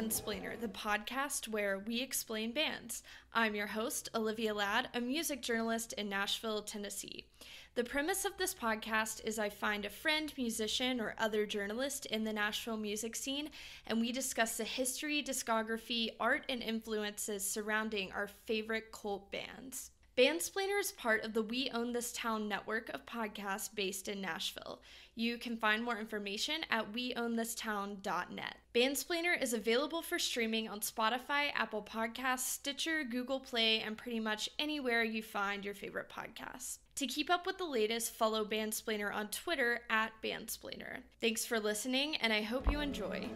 Bandsplainer, the podcast where we explain bands. I'm your host, Olivia Ladd, a music journalist in Nashville, Tennessee. The premise of this podcast is I find a friend, musician, or other journalist in the Nashville music scene, and we discuss the history, discography, art, and influences surrounding our favorite cult bands. Bandsplainer is part of the We Own This Town network of podcasts based in Nashville. You can find more information at weownthistown.net. Bandsplainer is available for streaming on Spotify, Apple Podcasts, Stitcher, Google Play, and pretty much anywhere you find your favorite podcasts. To keep up with the latest, follow Bandsplainer on Twitter at Bandsplainer. Thanks for listening, and I hope you enjoy.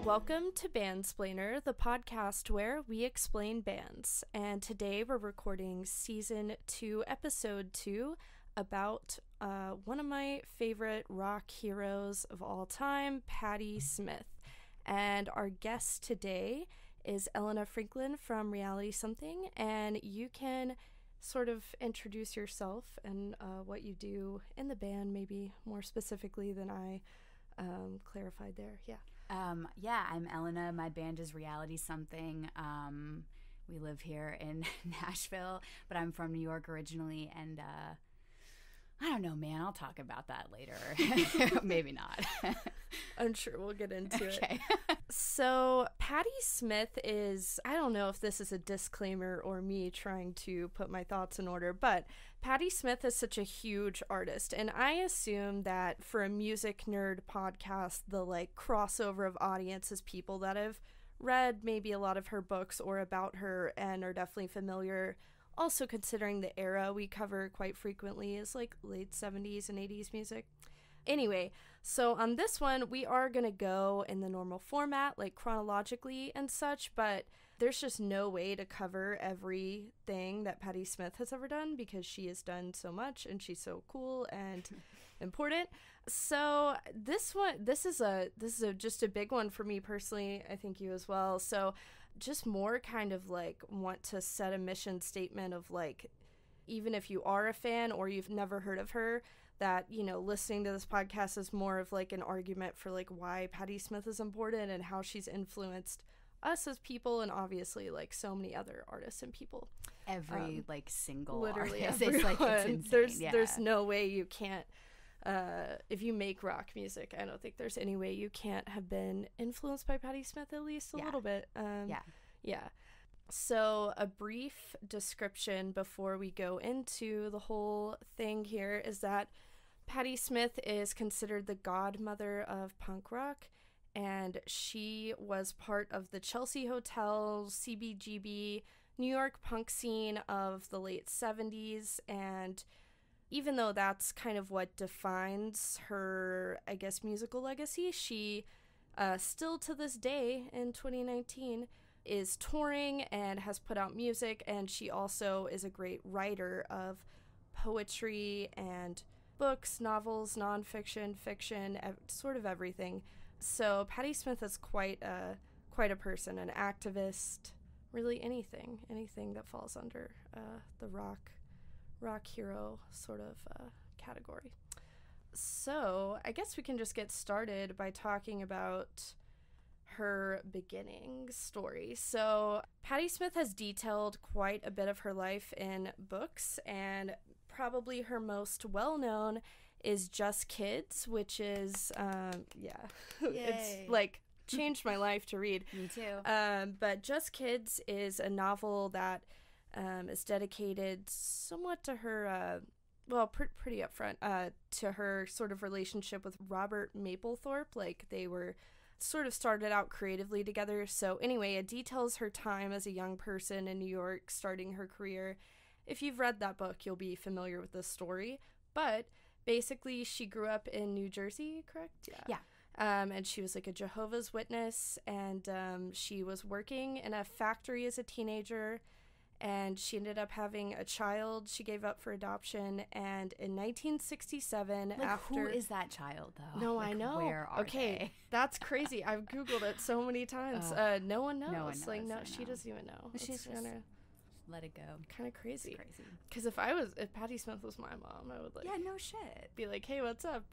Welcome to Bandsplainer, the podcast where we explain bands. And today we're recording Season 2, Episode 2, about one of my favorite rock heroes of all time, Patti Smith. And our guest today is Elena Franklin from Reality Something, and you can sort of introduce yourself and what you do in the band, maybe more specifically than I clarified there. I'm Elena. My band is Reality Something. We live here in Nashville, but I'm from New York originally, and I don't know, man. I'll talk about that later. Maybe not. I'm sure we'll get into it. So Patti Smith is, I don't know if this is a disclaimer or me trying to put my thoughts in order, but Patti Smith is such a huge artist, and I assume that for a music nerd podcast, the crossover of audience is people that have read maybe a lot of her books or about her and are definitely familiar. Also, considering the era we cover quite frequently is late 70s and 80s music. Anyway, so on this one, we are going to go in the normal format, chronologically and such, but there's just no way to cover everything that Patti Smith has ever done because she has done so much and she's so cool and important. So this is just a big one for me personally. I think you as well. So just more kind of want to set a mission statement of even if you are a fan or you've never heard of her, that, listening to this podcast is more of an argument for why Patti Smith is important and how she's influenced us as people and obviously so many other artists and people. Every single literally artist. Everyone. It's insane. There's no way you can't if you make rock music, I don't think there's any way you can't have been influenced by Patti Smith at least a little bit. So a brief description before we go into the whole thing here is that Patti Smith is considered the godmother of punk rock, and she was part of the Chelsea Hotel, CBGB, New York punk scene of the late 70s, and even though that's kind of what defines her, I guess, musical legacy, she still to this day in 2019 is touring and has put out music, and she also is a great writer of poetry and books, novels, nonfiction, fiction, sort of everything. So Patti Smith is quite a person, an activist, really anything that falls under the rock hero sort of category. So I guess we can just get started by talking about her beginning story. So Patti Smith has detailed quite a bit of her life in books, and probably her most well-known is Just Kids, which is it's changed my life to read. Me too. But Just Kids is a novel that is dedicated somewhat to her pretty upfront to her sort of relationship with Robert Mapplethorpe. They were sort of started out creatively together. So anyway, it details her time as a young person in New York, starting her career. If you've read that book, you'll be familiar with this story. But basically, she grew up in New Jersey, correct? Yeah. And she was a Jehovah's Witness, and she was working in a factory as a teenager, and she ended up having a child she gave up for adoption. And in 1967, who is that child, though? No, I know. Where are they? That's crazy. I've Googled it so many times. No one knows. No one knows. She doesn't even know. She's just let it go. Kind of crazy. It's crazy. Because if Patti Smith was my mom, I would Yeah, no shit. be like, hey, what's up?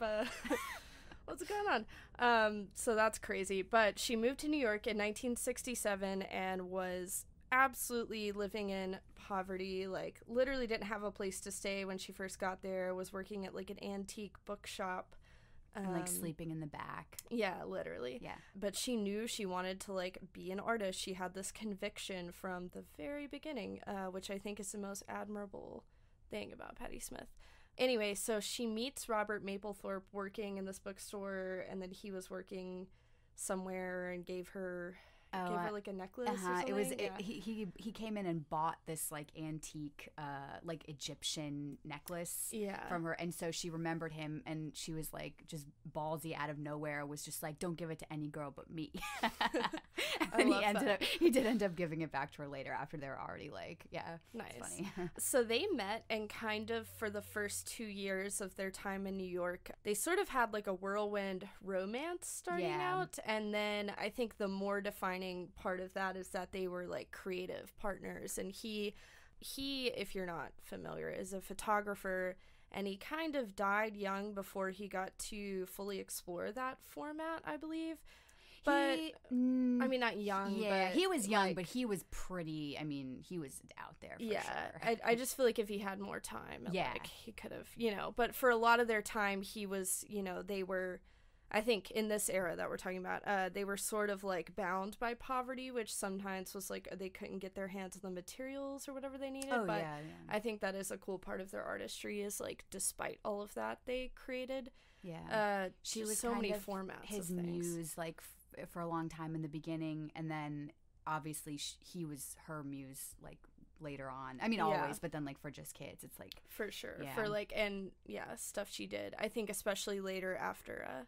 What's going on? So that's crazy. But she moved to New York in 1967 and was absolutely living in poverty, like literally didn't have a place to stay when she first got there, was working at like an antique bookshop. And like sleeping in the back. Yeah, literally. Yeah. But she knew she wanted to like be an artist. She had this conviction from the very beginning, which I think is the most admirable thing about Patti Smith. Anyway, so she meets Robert Mapplethorpe working in this bookstore, and then he was working somewhere and gave her like a necklace or something. It was he came in and bought this like antique like Egyptian necklace from her, and so she remembered him, and she was like just ballsy out of nowhere, was just like, don't give it to any girl but me. And he did end up giving it back to her later after they were already like, nice. It's funny. So they met, and kind of for the first 2 years of their time in New York, they sort of had like a whirlwind romance starting out, and then I think the more defining part of that is that they were like creative partners, and he if you're not familiar, is a photographer, and he kind of died young before he got to fully explore that format, I believe. But I mean, not young. Yeah, but he was young, like, but he was pretty. I mean, he was out there for sure. I just feel like if he had more time, like, he could have, But for a lot of their time, he was, they were, I think in this era that we're talking about, they were sort of like bound by poverty, which sometimes was like they couldn't get their hands on the materials or whatever they needed. I think that is a cool part of their artistry, is like despite all of that they created. Yeah, she was so many formats. His muse, like for a long time in the beginning, and then obviously he was her muse like later on. I mean, always, but then like for just kids, it's like for sure for like stuff she did. I think especially later after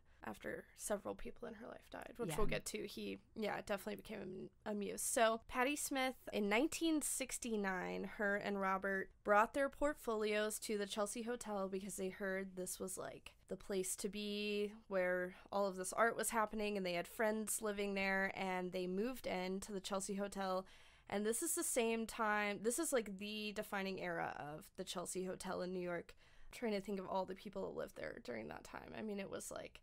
several people in her life died, which we'll get to. He definitely became a muse. So Patti Smith in 1969, her and Robert brought their portfolios to the Chelsea Hotel because they heard this was like the place to be, where all of this art was happening, and they had friends living there, and they moved into the Chelsea Hotel. And this is the same time, this is like the defining era of the Chelsea Hotel in New York. I'm trying to think of all the people that lived there during that time. I mean, it was like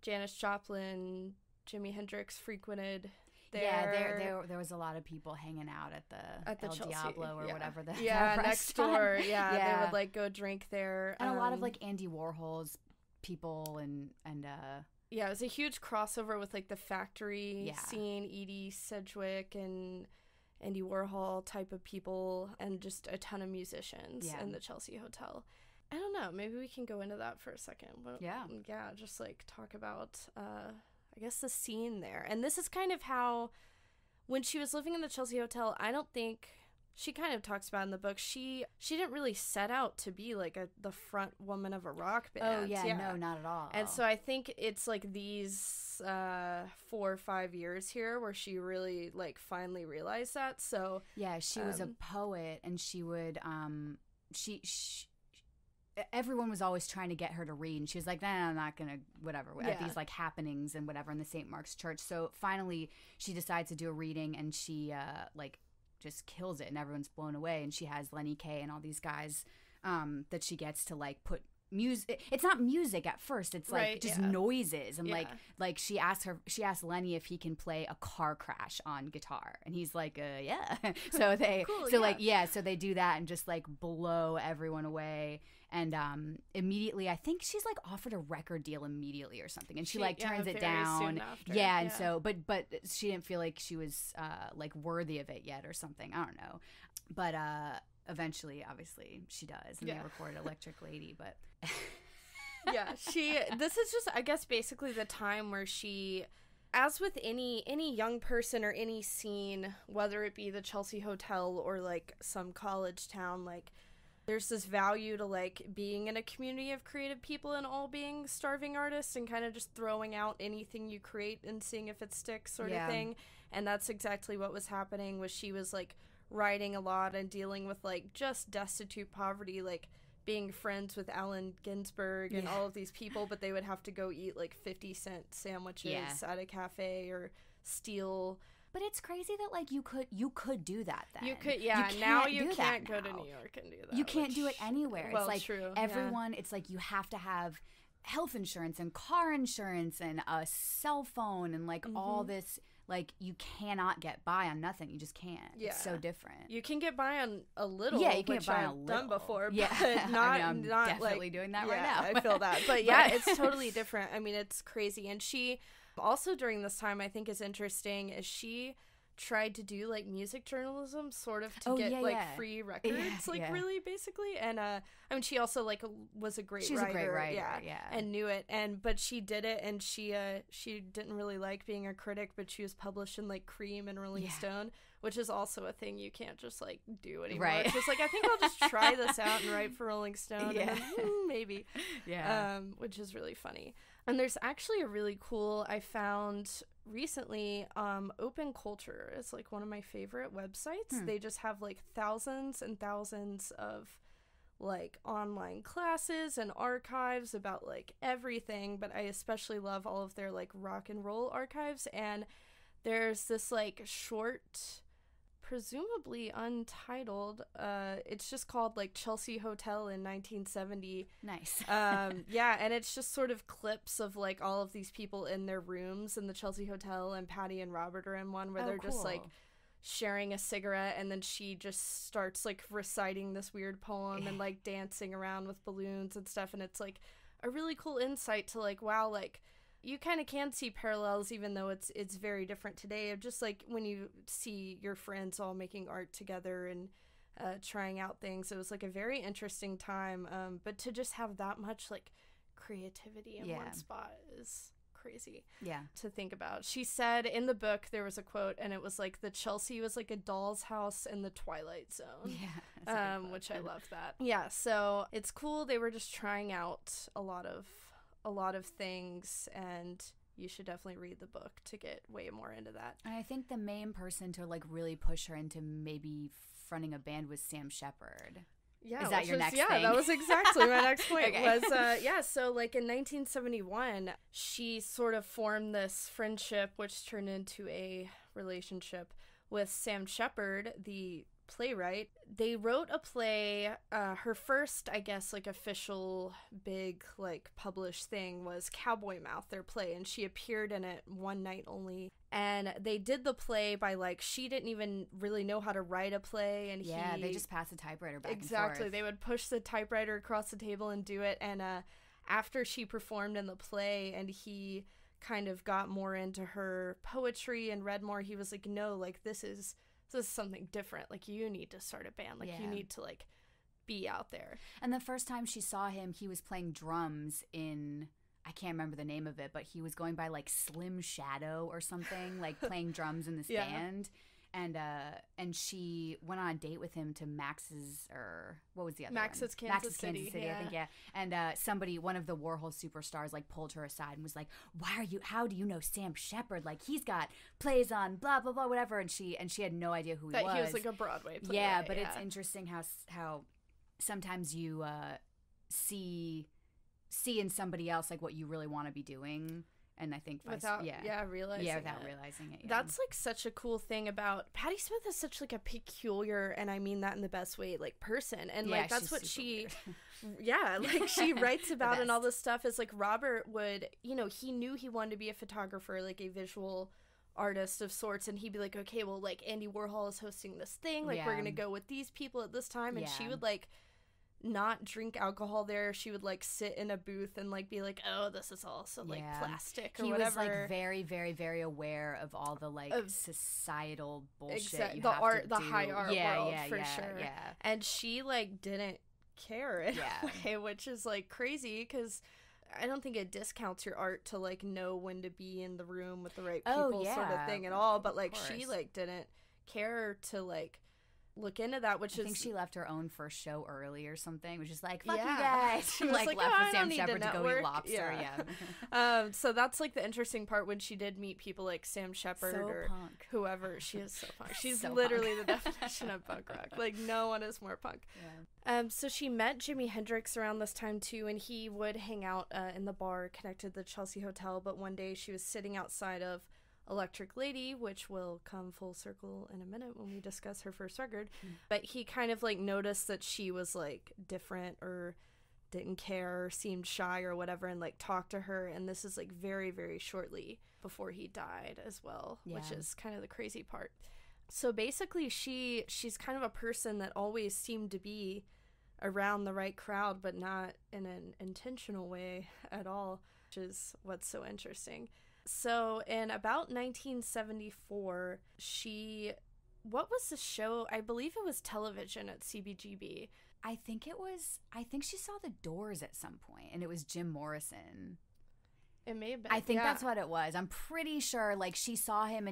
Janis Joplin, Jimi Hendrix frequented there. Yeah, there was a lot of people hanging out at the El Chelsea, Diablo or whatever the next door. Yeah, they would like go drink there. And a lot of like Andy Warhol's people and it was a huge crossover with like the factory scene, Edie Sedgwick and Andy Warhol type of people, and just a ton of musicians in the Chelsea Hotel. I don't know, maybe we can go into that for a second. But, just like talk about I guess the scene there. And this is kind of how, when she was living in the Chelsea Hotel, I don't think, she kind of talks about in the book, she didn't really set out to be like the front woman of a rock band. No, not at all. And so I think it's like these 4 or 5 years here where she really like finally realized that. So she was a poet, and she would she everyone was always trying to get her to read, and she was like, nah, I'm not gonna, whatever, at these like happenings and whatever in the St. Mark's Church. So finally she decides to do a reading, and she like just kills it, and everyone's blown away, and she has Lenny Kaye and all these guys that she gets to like put music. It's not music at first, it's like just noises, and like she asked Lenny if he can play a car crash on guitar, and he's like so they so they do that and just like blow everyone away. And immediately, I think she's like offered a record deal immediately or something, and she like turns it down. And so, but she didn't feel like she was like worthy of it yet or something. I don't know, but eventually, obviously, she does, and they recorded Electric Lady. But this is just, I guess, basically the time where she, as with any young person or any scene, whether it be the Chelsea Hotel or like some college town, like, there's this value to like being in a community of creative people and all being starving artists, and kind of just throwing out anything you create and seeing if it sticks sort of thing. And that's exactly what was happening. Was she was like writing a lot and dealing with like just destitute poverty, like being friends with Allen Ginsberg and all of these people, but they would have to go eat like 50-cent sandwiches at a cafe or steal But it's crazy that like you could do that then. You could, yeah. Now you can't go to New York and do that. You can't do it anywhere. Well, it's like true. everyone. It's like you have to have health insurance and car insurance and a cell phone and like all this. Like you cannot get by on nothing. You just can't. Yeah. It's so different. You can get by on a little. Yeah, you can which get by I've on a little. done before. Yeah, but not. I mean, I'm not definitely like, doing that right now. I feel that. But yeah, it's totally different. I mean, it's crazy. And she also during this time, I think is interesting, is she tried to do like music journalism sort of to get free records really basically. And I mean she also like was a great She's writer. A great writer, and knew it, and but she did it, and she didn't really like being a critic, but she was published in like Cream and Rolling Stone, which is also a thing you can't just like do anymore. It's just like I think I'll just try this out and write for Rolling Stone and then, maybe which is really funny. And there's actually a really cool, I found recently, Open Culture is like one of my favorite websites. They just have like thousands and thousands of like online classes and archives about like everything, but I especially love all of their like rock and roll archives. And there's this like short, presumably untitled, it's just called like Chelsea Hotel in 1970. Nice. And it's just sort of clips of like all of these people in their rooms in the Chelsea Hotel, and Patty and Robert are in one where they're just like sharing a cigarette, and then she just starts like reciting this weird poem and like dancing around with balloons and stuff, and it's like a really cool insight to like, wow, like you kind of can see parallels, even though it's very different today, of just like when you see your friends all making art together and trying out things. It was like a very interesting time, but to just have that much like creativity in one spot is crazy to think about. She said in the book, there was a quote, and it was like the Chelsea was like a doll's house in the Twilight Zone, which I love that. So it's cool. They were just trying out a lot of things, and you should definitely read the book to get way more into that. And I think the main person to like really push her into maybe fronting a band was Sam Shepard. Yeah, is that your next thing? Yeah, that was exactly my next point. Was so like in 1971, she sort of formed this friendship, which turned into a relationship with Sam Shepard, the playwright. They wrote a play. Her first, I guess, like official big like published thing was Cowboy Mouth, their play, and she appeared in it one night only. And they did the play by like, she didn't even really know how to write a play, and they just passed the typewriter back and exactly forth. They would push the typewriter across the table and do it. And after she performed in the play and he kind of got more into her poetry and read more, he was like, no, like this is something different. Like you need to start a band. Like you need to like be out there. And the first time she saw him, he was playing drums in, I can't remember the name of it, but he was going by like Slim Shadow or something, like playing drums in this band. And she went on a date with him to Max's, or what was the other Max's one? Kansas City, I think, And somebody, one of the Warhol superstars, like pulled her aside and was like, how do you know Sam Shepard? Like he's got plays on blah, blah, blah, whatever. And she had no idea who he was. He was like a Broadway player. Yeah, but it's interesting how sometimes you see in somebody else like what you really want to be doing. And I think without realizing it. Yeah. That's like such a cool thing about Patti Smith is such like a peculiar, and I mean that in the best way, like person. And like that's what she like she writes about and all this stuff is like Robert would, he knew he wanted to be a photographer, like a visual artist of sorts, and he'd be like, okay, well like Andy Warhol is hosting this thing, like we're gonna go with these people at this time, and she would like not drink alcohol there. She would like sit in a booth and like be like, oh, this is also like plastic or whatever. He was like very, very, very aware of all the like societal bullshit. The high art world for sure. Yeah. And she like didn't care in a way, which is like crazy because I don't think it discounts your art to like know when to be in the room with the right people sort of thing at all. But like she like didn't care to like look into that, which I think she left her own first show early or something, which is like, fuck you guys. She was like left with Sam Shepard to go eat lobster. So that's like the interesting part when she did meet people like Sam Shepard or punk. Whoever. She is so punk. She's so literally the definition of punk rock. Like no one is more punk. So she met Jimi Hendrix around this time too, and he would hang out in the bar connected to the Chelsea Hotel. But one day she was sitting outside of Electric Lady, which will come full circle in a minute when we discuss her first record. But he kind of like noticed that she was like different or didn't care or seemed shy or whatever, and like talked to her. And this is like very, very shortly before he died as well, which is kind of the crazy part. So basically she's kind of a person that always seemed to be around the right crowd, but not in an intentional way at all, which is what's so interesting. So in about 1974, what was the show? I believe it was television at CBGB. I think she saw The Doors at some point, and it was Jim Morrison. It may have been. I think that's what it was. I'm pretty sure, like, she saw him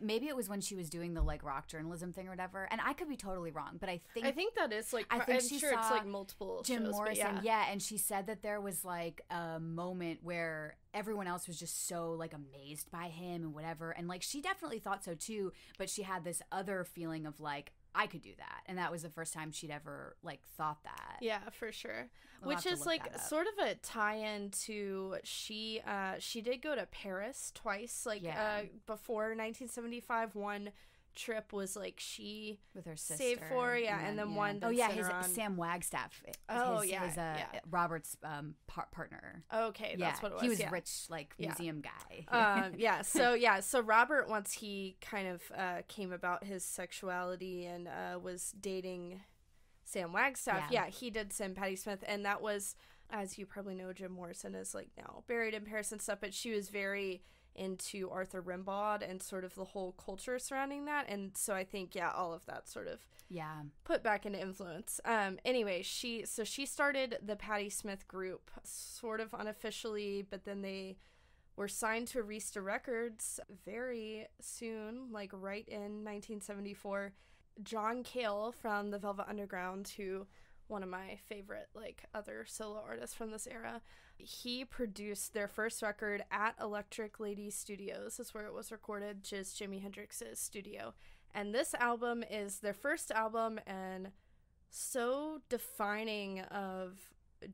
maybe it was when she was doing the like rock journalism thing or whatever, and I could be totally wrong, but I think that is like, I'm sure it's like multiple Jim shows, Morrison, yeah, and she said that there was like a moment where everyone else was just so like amazed by him and whatever, and like she definitely thought so too, but she had this other feeling of like, I could do that, and that was the first time she'd ever like thought that. Yeah, for sure. Which is like sort of a tie-in to she did go to Paris twice, like before 1975. One trip was like she with her sister saved for, and then one. Sam Wagstaff. Robert's partner. Okay, that's what it was. He was rich, like museum guy. So Robert, once he kind of came about his sexuality and was dating Sam Wagstaff, he did send Patti Smith, and that was, as you probably know, Jim Morrison is like now buried in Paris and stuff, but she was very into Arthur Rimbaud and sort of the whole culture surrounding that, and so I think all of that sort of put back into influence. Anyway, she started the Patti Smith group sort of unofficially, but then they were signed to Arista Records very soon, like right in 1974. John Cale from the Velvet Underground, who one of my favorite like other solo artists from this era, he produced their first record at Electric Lady Studios. That's where it was recorded, which is Jimi Hendrix's studio. And this album is their first album and so defining of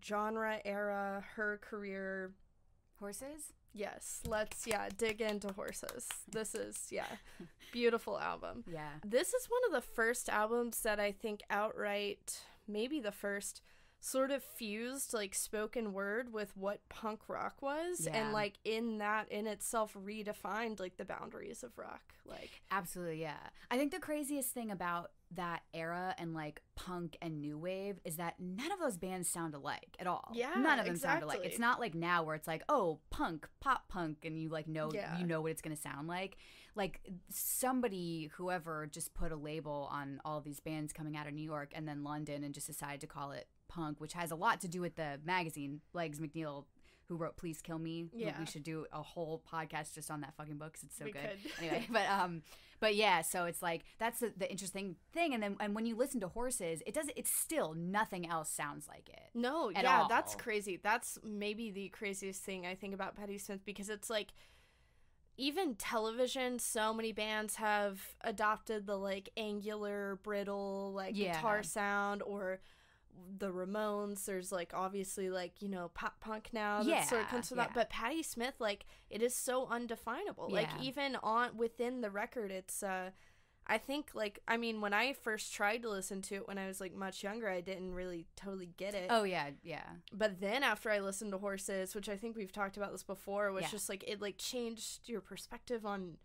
genre era, her career. Horses? Yes, let's dig into Horses. This is beautiful album. Yeah. This is one of the first albums that I think outright, maybe the first, sort of fused like spoken word with what punk rock was, and like in itself redefined like the boundaries of rock. Like absolutely, yeah. I think the craziest thing about that era and like punk and new wave is that none of those bands sound alike at all. Yeah, none of them sound alike. It's not like now where it's like, oh, punk, pop punk, and you like know you know what it's gonna sound like. Like whoever just put a label on all of these bands coming out of New York and then London and just decided to call it punk, which has a lot to do with the magazine. Legs McNeil, who wrote Please Kill Me. Yeah. We should do a whole podcast just on that fucking book because it's so good. Could. Anyway, but yeah, so it's like that's the interesting thing. And when you listen to Horses, it's still nothing else sounds like it. No, at all. That's crazy. That's maybe the craziest thing I think about Patti Smith, because it's like, even television, so many bands have adopted the like angular, brittle like guitar sound, or the Ramones. There's like obviously like, you know, pop punk now that sort of comes from that, but Patti Smith, like, it is so undefinable. Like even within the record, it's I think, like, I mean, when I first tried to listen to it when I was, like, much younger, I didn't really totally get it. Oh, yeah. But then after I listened to Horses, which I think we've talked about this before, was just, like, it, like, changed your perspective on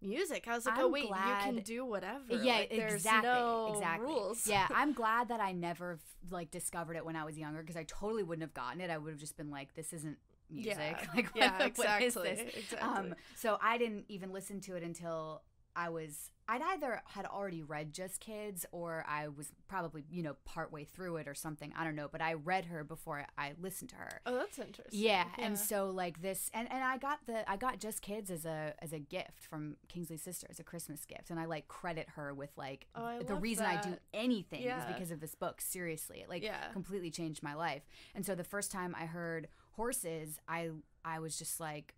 music. I was like, you can do whatever. Yeah, like, there's no rules. Yeah, I'm glad that I never, like, discovered it when I was younger, because I totally wouldn't have gotten it. I would have just been like, this isn't music. Yeah, like, exactly. What is this? Exactly. So I didn't even listen to it until I'd either had already read Just Kids, or I was probably, you know, partway through it or something. I don't know, but I read her before I listened to her. Oh, that's interesting. Yeah. And so like this, and I got Just Kids as a gift from Kingsley's sister, as a Christmas gift, and I like credit her with like the reason I do anything is because of this book. Seriously, it like completely changed my life. And so the first time I heard Horses, I was just like,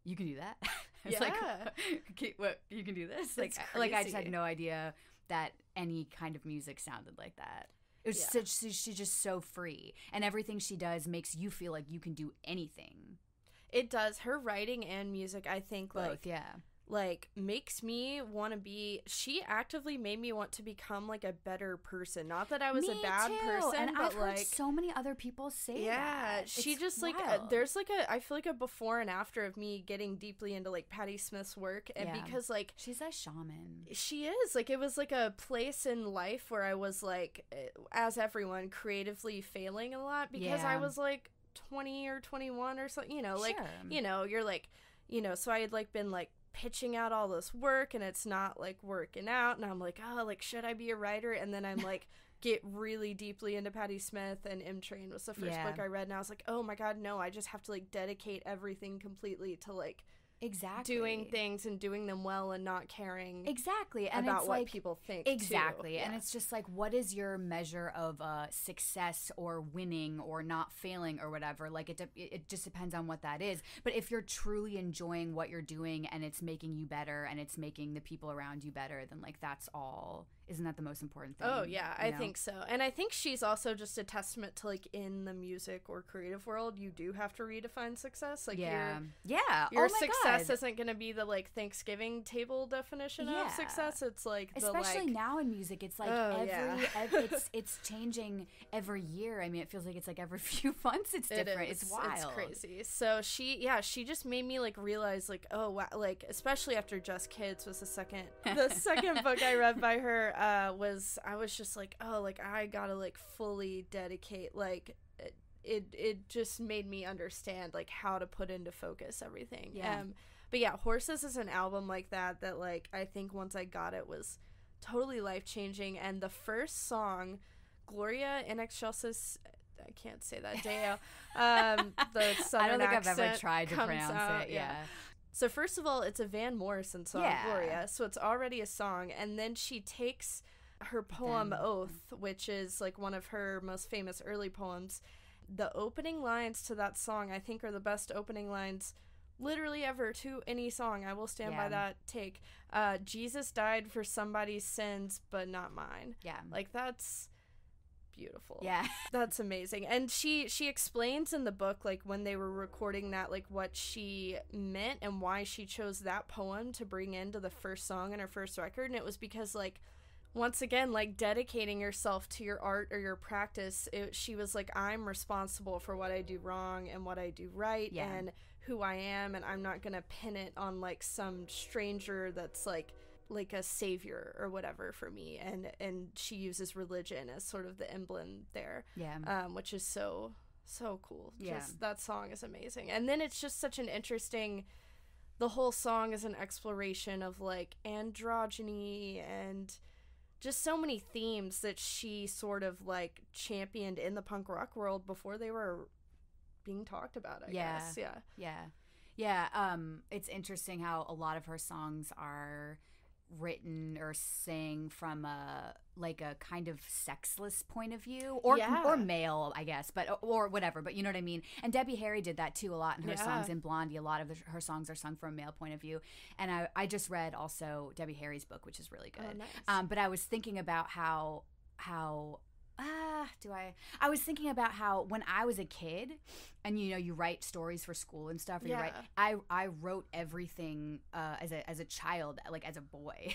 you can do that. It's like, what, you can do this? Like I just had no idea that any kind of music sounded like that. It was she's just so free, and everything she does makes you feel like you can do anything. It does. Her writing and music, I think, Both, yeah. Like, makes me want to be... She actively made me want to become, like, a better person. Not that I was a bad person, and but, I've heard like... so many other people say that. Yeah, she it's just, like... wild. there's, like, I feel like a before and after of me getting deeply into, like, Patti Smith's work. And because, like... She's a shaman. She is. Like, it was, like, a place in life where I was, like, as everyone, creatively failing a lot. Because I was, like, 20 or 21 or something. You know, like, you know, you're, like... You know, so I had, like, been, like, pitching out all this work and it's not like working out, and I'm like, oh, like, should I be a writer? And then I'm like get really deeply into Patti Smith, and M Train was the first book I read, and I was like, oh my god, no, I just have to like dedicate everything completely to like doing things and doing them well and not caring and about it's what like, people think and too. it's just like, what is your measure of success or winning or not failing or whatever? Like it just depends on what that is. But if you're truly enjoying what you're doing and it's making you better and it's making the people around you better, then like that's all. Isn't that the most important thing? Oh yeah, I think so. And I think she's also just a testament to like in the music or creative world, you do have to redefine success. Like your success isn't going to be the like Thanksgiving table definition of success. It's like especially now in music, it's like it's changing every year. I mean, it feels like it's like every few months it's different. It's wild. It's crazy. So she just made me like realize like, oh wow, like especially after Just Kids was the second book I read by her. I was just like, oh, like I gotta like fully dedicate, like it just made me understand like how to put into focus everything. But yeah, Horses is an album like that like I think once I got it was totally life-changing. And the first song, Gloria in Excelsis, I can't say that, Deo, the southern I don't think accent I've ever tried to pronounce out, it. So first of all, it's a Van Morrison song, Gloria, so it's already a song. And then she takes her poem Oath, which is like one of her most famous early poems. The opening lines to that song, I think, are the best opening lines literally ever to any song. I will stand by that take. Jesus died for somebody's sins, but not mine. Yeah. Like, that's beautiful. Yeah. That's amazing. And she explains in the book, like, when they were recording that, like, what she meant and why she chose that poem to bring into the first song in her first record. And it was because, like, once again, like, dedicating yourself to your art or your practice, she was like, I'm responsible for what I do wrong and what I do right and who I am, and I'm not gonna pin it on, like, some stranger that's, like a savior or whatever for me. And she uses religion as sort of the emblem there, which is so cool. Just that song is amazing. And then it's just such an interesting, the whole song is an exploration of, like, androgyny and just so many themes that she sort of, like, championed in the punk rock world before they were being talked about, I guess. It's interesting how a lot of her songs are written or sang from a kind of sexless point of view, or male, I guess, but or whatever, but you know what I mean. And Debbie Harry did that too a lot in her songs. In Blondie, a lot of her songs are sung from a male point of view. And I just read also Debbie Harry's book, which is really good. But I was thinking about how I was thinking about how when I was a kid, and you write stories for school and stuff, or you write, I wrote everything as a child, like as a boy.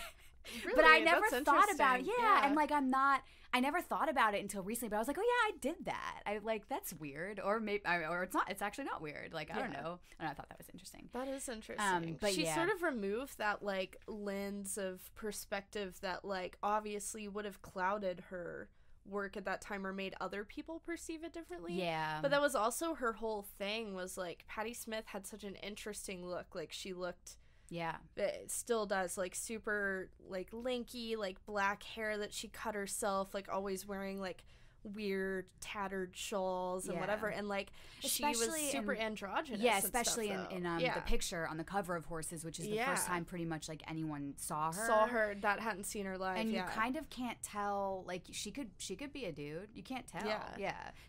Really? But I never thought about it. And like I never thought about it until recently, but I was like, oh yeah, I did that. I like, that's weird, or maybe, or it's not. It's actually not weird. Like, I don't know. And I thought that was interesting. That is interesting. But she sort of removed that like lens of perspective that like obviously would have clouded her work at that time or made other people perceive it differently. But that was also her whole thing, was like Patti Smith had such an interesting look. Like, she looked, it still does, like super like lanky, like black hair that she cut herself, like always wearing like weird tattered shawls and whatever, and like especially she was super androgynous, especially in the picture on the cover of Horses, which is the first time pretty much like anyone saw her that hadn't seen her live, and you kind of can't tell, like she could be a dude, you can't tell.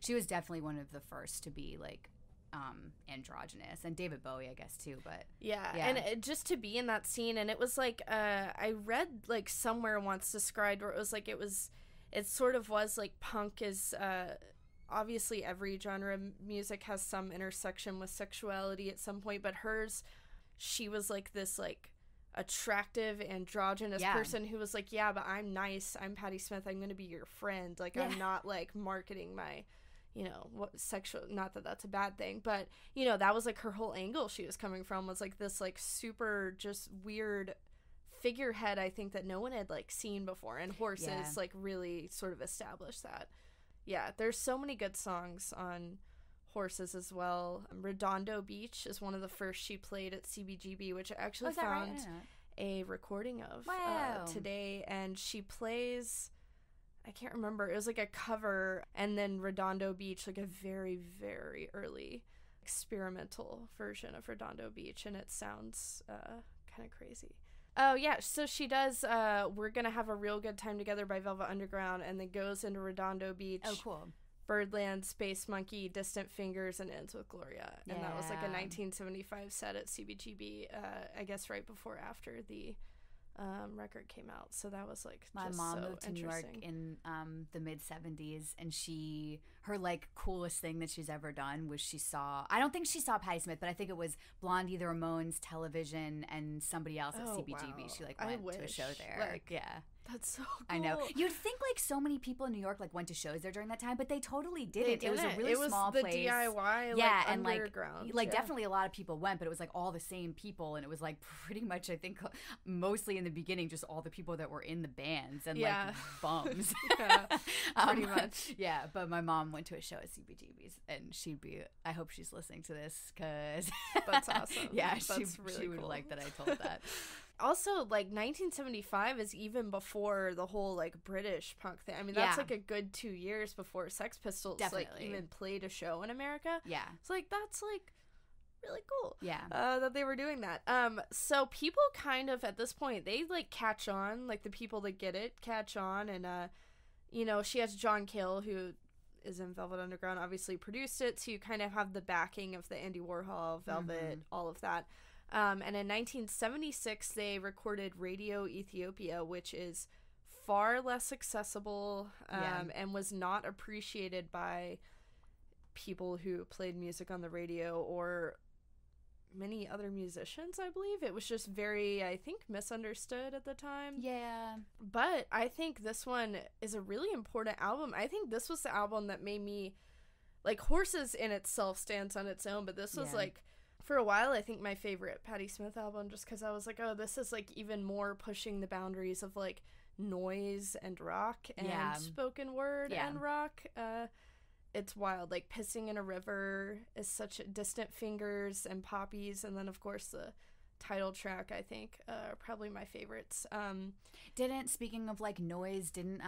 She was definitely one of the first to be like androgynous, and David Bowie, I guess, too, but and just to be in that scene. And it was like I read like somewhere once described where it was like it sort of was like punk is obviously every genre of music has some intersection with sexuality at some point, but hers, she was like this like attractive androgynous person who was like, yeah, but I'm nice, I'm Patti Smith, I'm gonna be your friend, like I'm not like marketing my, you know, what sexual, not that that's a bad thing, but you know, that was like her whole angle she was coming from, was like this like super just weird figurehead, I think, that no one had like seen before, and Horses like really sort of established that. Yeah, there's so many good songs on Horses as well. Redondo Beach is one of the first she played at CBGB, which I actually found a recording of today, and she plays, I can't remember, it was like a cover, and then Redondo Beach, like a very, very early experimental version of Redondo Beach, and it sounds kind of crazy. Oh yeah, so she does We're Gonna Have a Real Good Time Together by Velvet Underground, and then goes into Redondo Beach. Oh, cool. Birdland, Space Monkey, Distant Fingers, and ends with Gloria. And that was like a 1975 set at CBGB, I guess right before after the record came out. So that was like my just mom so moved to New York in the mid 70s, and her like coolest thing that she's ever done was I don't think she saw Patti Smith, but I think it was Blondie, the Ramones, Television, and somebody else at CBGB. Wow. She like went to a show there. Like, yeah. That's so cool. I know. You'd think like so many people in New York like went to shows there during that time, but they totally didn't. It was a really small place. It was the DIY, yeah, and underground. Like definitely a lot of people went, but it was like all the same people, and it was like pretty much, I think, mostly in the beginning, just all the people that were in the bands and like bums. Yeah, pretty much. Yeah, but my mom went to a show at CBGB's, and I hope she's listening to this, because that's awesome. Yeah, that's she would like that I told that. Also, like, 1975 is even before the whole, like, British punk thing. I mean, that's, like, a good 2 years before Sex Pistols, like, even played a show in America. Yeah. So, like, that's, like, really cool. Yeah. That they were doing that. So people kind of, at this point, they, like, catch on. Like, the people that get it catch on. And, you know, she has John Cale, who is in Velvet Underground, obviously produced it. So you kind of have the backing of the Andy Warhol, Velvet, all of that. And in 1976, they recorded Radio Ethiopia, which is far less accessible and was not appreciated by people who played music on the radio or many other musicians, I believe. It was just very, I think, misunderstood at the time. Yeah. But I think this one is a really important album. I think this was the album that made me, like, Horses in itself stands on its own, but this was, like, for a while, I think my favorite Patti Smith album, just because I was like, oh, this is, like, even more pushing the boundaries of, like, noise and rock and spoken word and rock. It's wild. Like, Pissing in a River is such Distant Fingers and Poppies, and then, of course, the title track, I think, are probably my favorites. Speaking of, like, noise, didn't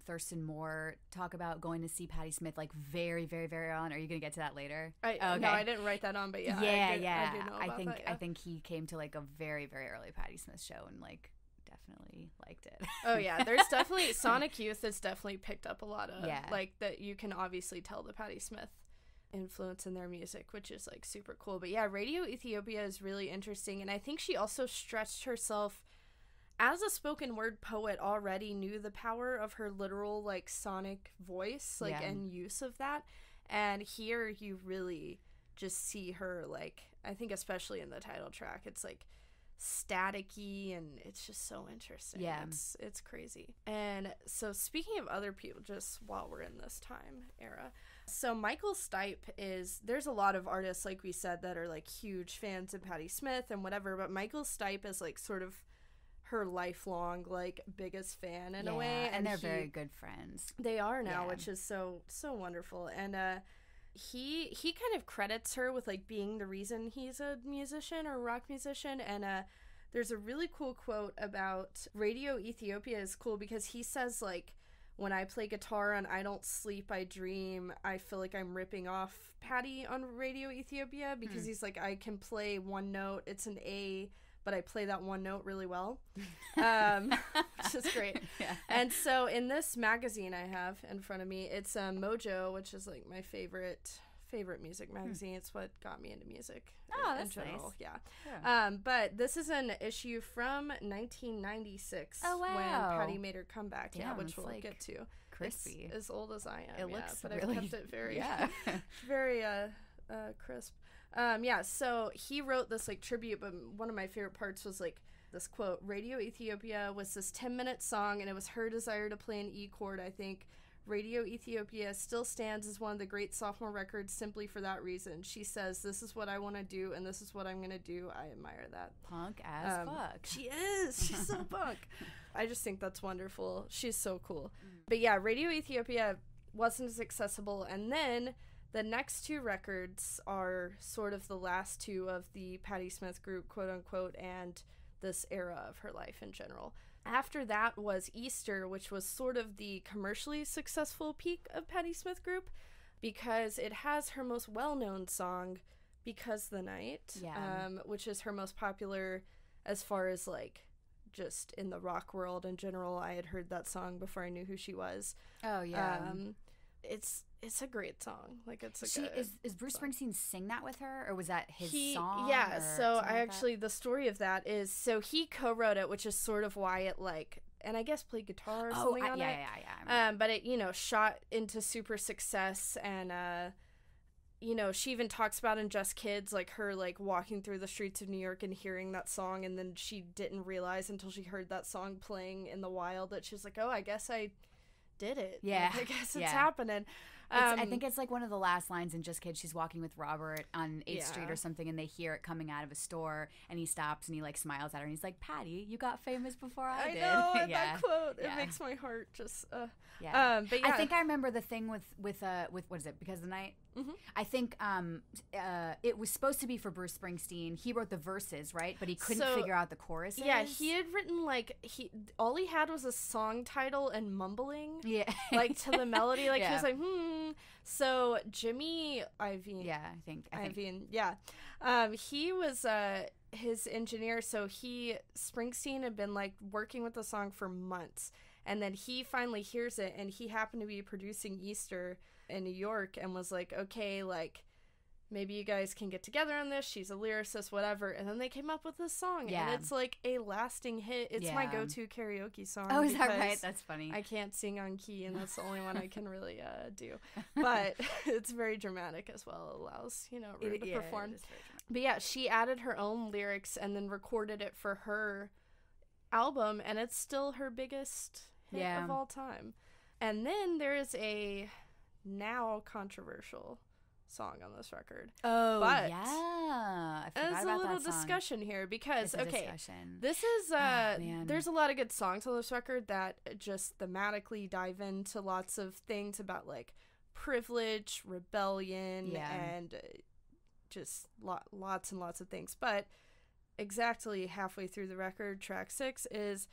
Thurston Moore talk about going to see Patti Smith, like, very, very, very on? Are you going to get to that later? No, I didn't write that on, but I do know about that, I think he came to, like, a very, very early Patti Smith show and, like, definitely liked it. Oh, yeah. There's definitely, Sonic Youth has definitely picked up a lot of, like, that you can obviously tell the Patti Smith influence in their music, which is, like, super cool. But yeah, Radio Ethiopia is really interesting, and I think she also stretched herself as a spoken word poet, already knew the power of her literal, like, sonic voice, like, and use of that. And here you really just see her, like, I think especially in the title track, it's like staticky and it's just so interesting. Yeah, it's crazy. And so speaking of other people, just while we're in this time era, so Michael Stipe there's a lot of artists, like we said, that are, like, huge fans of Patti Smith and whatever, but Michael Stipe is, like, sort of her lifelong, like, biggest fan in a way, and they're very good friends. They are now, which is so wonderful. And he kind of credits her with, like, being the reason he's a musician or rock musician. And there's a really cool quote about Radio Ethiopia is cool because he says, like, when I play guitar on I Don't Sleep, I Dream, I feel like I'm ripping off Patti on Radio Ethiopia, because he's like, I can play one note, it's an A, but I play that one note really well, which is great. Yeah. And so in this magazine I have in front of me, it's Mojo, which is, like, my favorite music magazine. It's what got me into music in general. Nice. Yeah. But this is an issue from 1996 when Patti made her comeback. Which we'll get to. crispy. It's as old as I am. It looks but really, I've kept it very, yeah. very crisp. So he wrote this like tribute, but one of my favorite parts was like this quote: Radio Ethiopia was this 10-minute song, and it was her desire to play an E chord, I think. Radio Ethiopia still stands as one of the great sophomore records simply for that reason. She says, this is what I want to do, and this is what I'm going to do. I admire that. Punk as fuck. She is. She's so punk. I just think that's wonderful. She's so cool. But yeah, Radio Ethiopia wasn't as accessible, and then the next two records are sort of the last two of the Patti Smith group, quote unquote, and this era of her life in general. After that was Easter, which was sort of the commercially successful peak of Patti Smith group, because it has her most well-known song, Because the Night, which is her most popular as far as like just in the rock world in general. I had heard that song before I knew who she was. Oh yeah. It's a great song. Like it's is Bruce Springsteen sing that with her, or was that his song? Yeah, so I actually the story of that is, so he co-wrote it, which is sort of why it like, and I guess played guitar or something on it. Yeah. But it, shot into super success, and she even talks about in Just Kids, like her like walking through the streets of New York and hearing that song, and then she didn't realize until she heard that song playing in the wild that she's like, oh, I guess I did it. Yeah. Like, I guess it's happening. I think it's like one of the last lines in Just Kids. She's walking with Robert on 8th Street or something, and they hear it coming out of a store, and he stops and he like smiles at her, and he's like, Patty, you got famous before I did. I know, that quote, it makes my heart just but I think I remember the thing with what is it, Because of the Night? Mm-hmm. I think it was supposed to be for Bruce Springsteen. He wrote the verses, right? But he couldn't figure out the choruses. Yeah, he had written like all he had was a song title and mumbling. Yeah, like to the melody. Like he was like, So Jimmy Iovine. Yeah, I think. Iovine. Yeah, he was his engineer. So Springsteen had been like working with the song for months, and then he finally hears it, and he happened to be producing Easter in New York, and was like, okay, like maybe you guys can get together on this. She's a lyricist, whatever. And then they came up with this song, and it's like a lasting hit. It's my go-to karaoke song. Oh, is that right? That's funny. I can't sing on key, and that's the only one I can really do. But it's very dramatic as well. It allows, Rue to perform. But yeah, she added her own lyrics and then recorded it for her album, and it's still her biggest hit of all time. And then there is a now controversial song on this record. Oh, but I forgot there's about a little that song. Discussion here, because discussion. This is there's a lot of good songs on this record that just thematically dive into lots of things about like privilege, rebellion, and just lots and lots of things. But exactly halfway through the record, track 6 is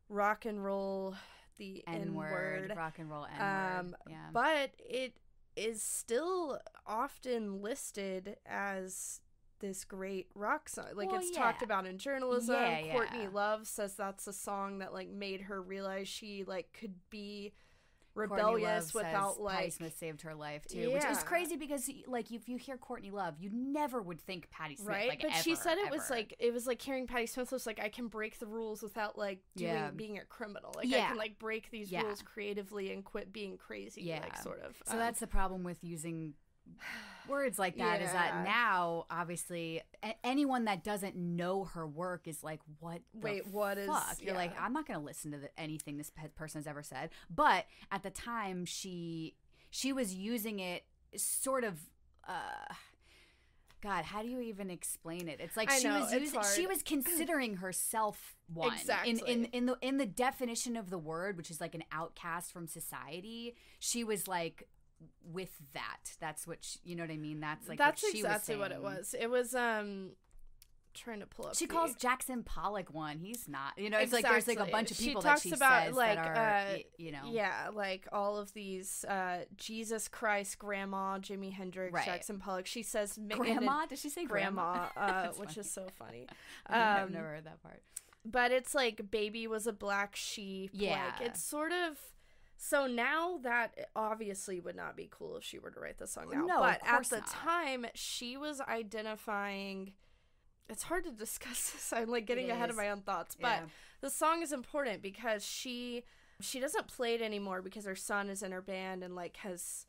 rock and roll, the N-word. Rock and roll N-word. But it is still often listed as this great rock song. Like, it's talked about in journalism. Courtney Love says that's a song that like made her realize she like could be rebellious without like Patti Smith saved her life too, which is crazy because like if you hear Courtney Love, you never would think Patti Smith, right? Like, but ever, she said ever. It was like hearing Patti Smith was like, I can break the rules without like being a criminal. Like I can like break these rules creatively and quit being crazy. Like sort of. So that's the problem with using words like that is that now obviously anyone that doesn't know her work is like, what fuck? You're like, I'm not gonna listen to anything this person has ever said. But at the time she was using it sort of God, how do you even explain it? It's like she was considering herself one. Exactly. In the definition of the word, which is like an outcast from society. She was like, with that's what you know what I mean. That's like that's what she exactly was what it was. It was trying to pull up. She calls Jackson Pollock one. He's not. It's like there's like a bunch of people that she about, says like, that are like all of these Jesus Christ, Grandma, Jimi Hendrix, Jackson Pollock. She says Grandma. Does she say Grandma? Which is so funny. I've never heard that part. But it's like Baby was a black sheep. Yeah, like it's sort of. So now that obviously would not be cool if she were to write this song now. No, but of course at the time, she was identifying. It's hard to discuss this. I'm like getting ahead of my own thoughts. But the song is important because she She doesn't play it anymore because her son is in her band and, like, has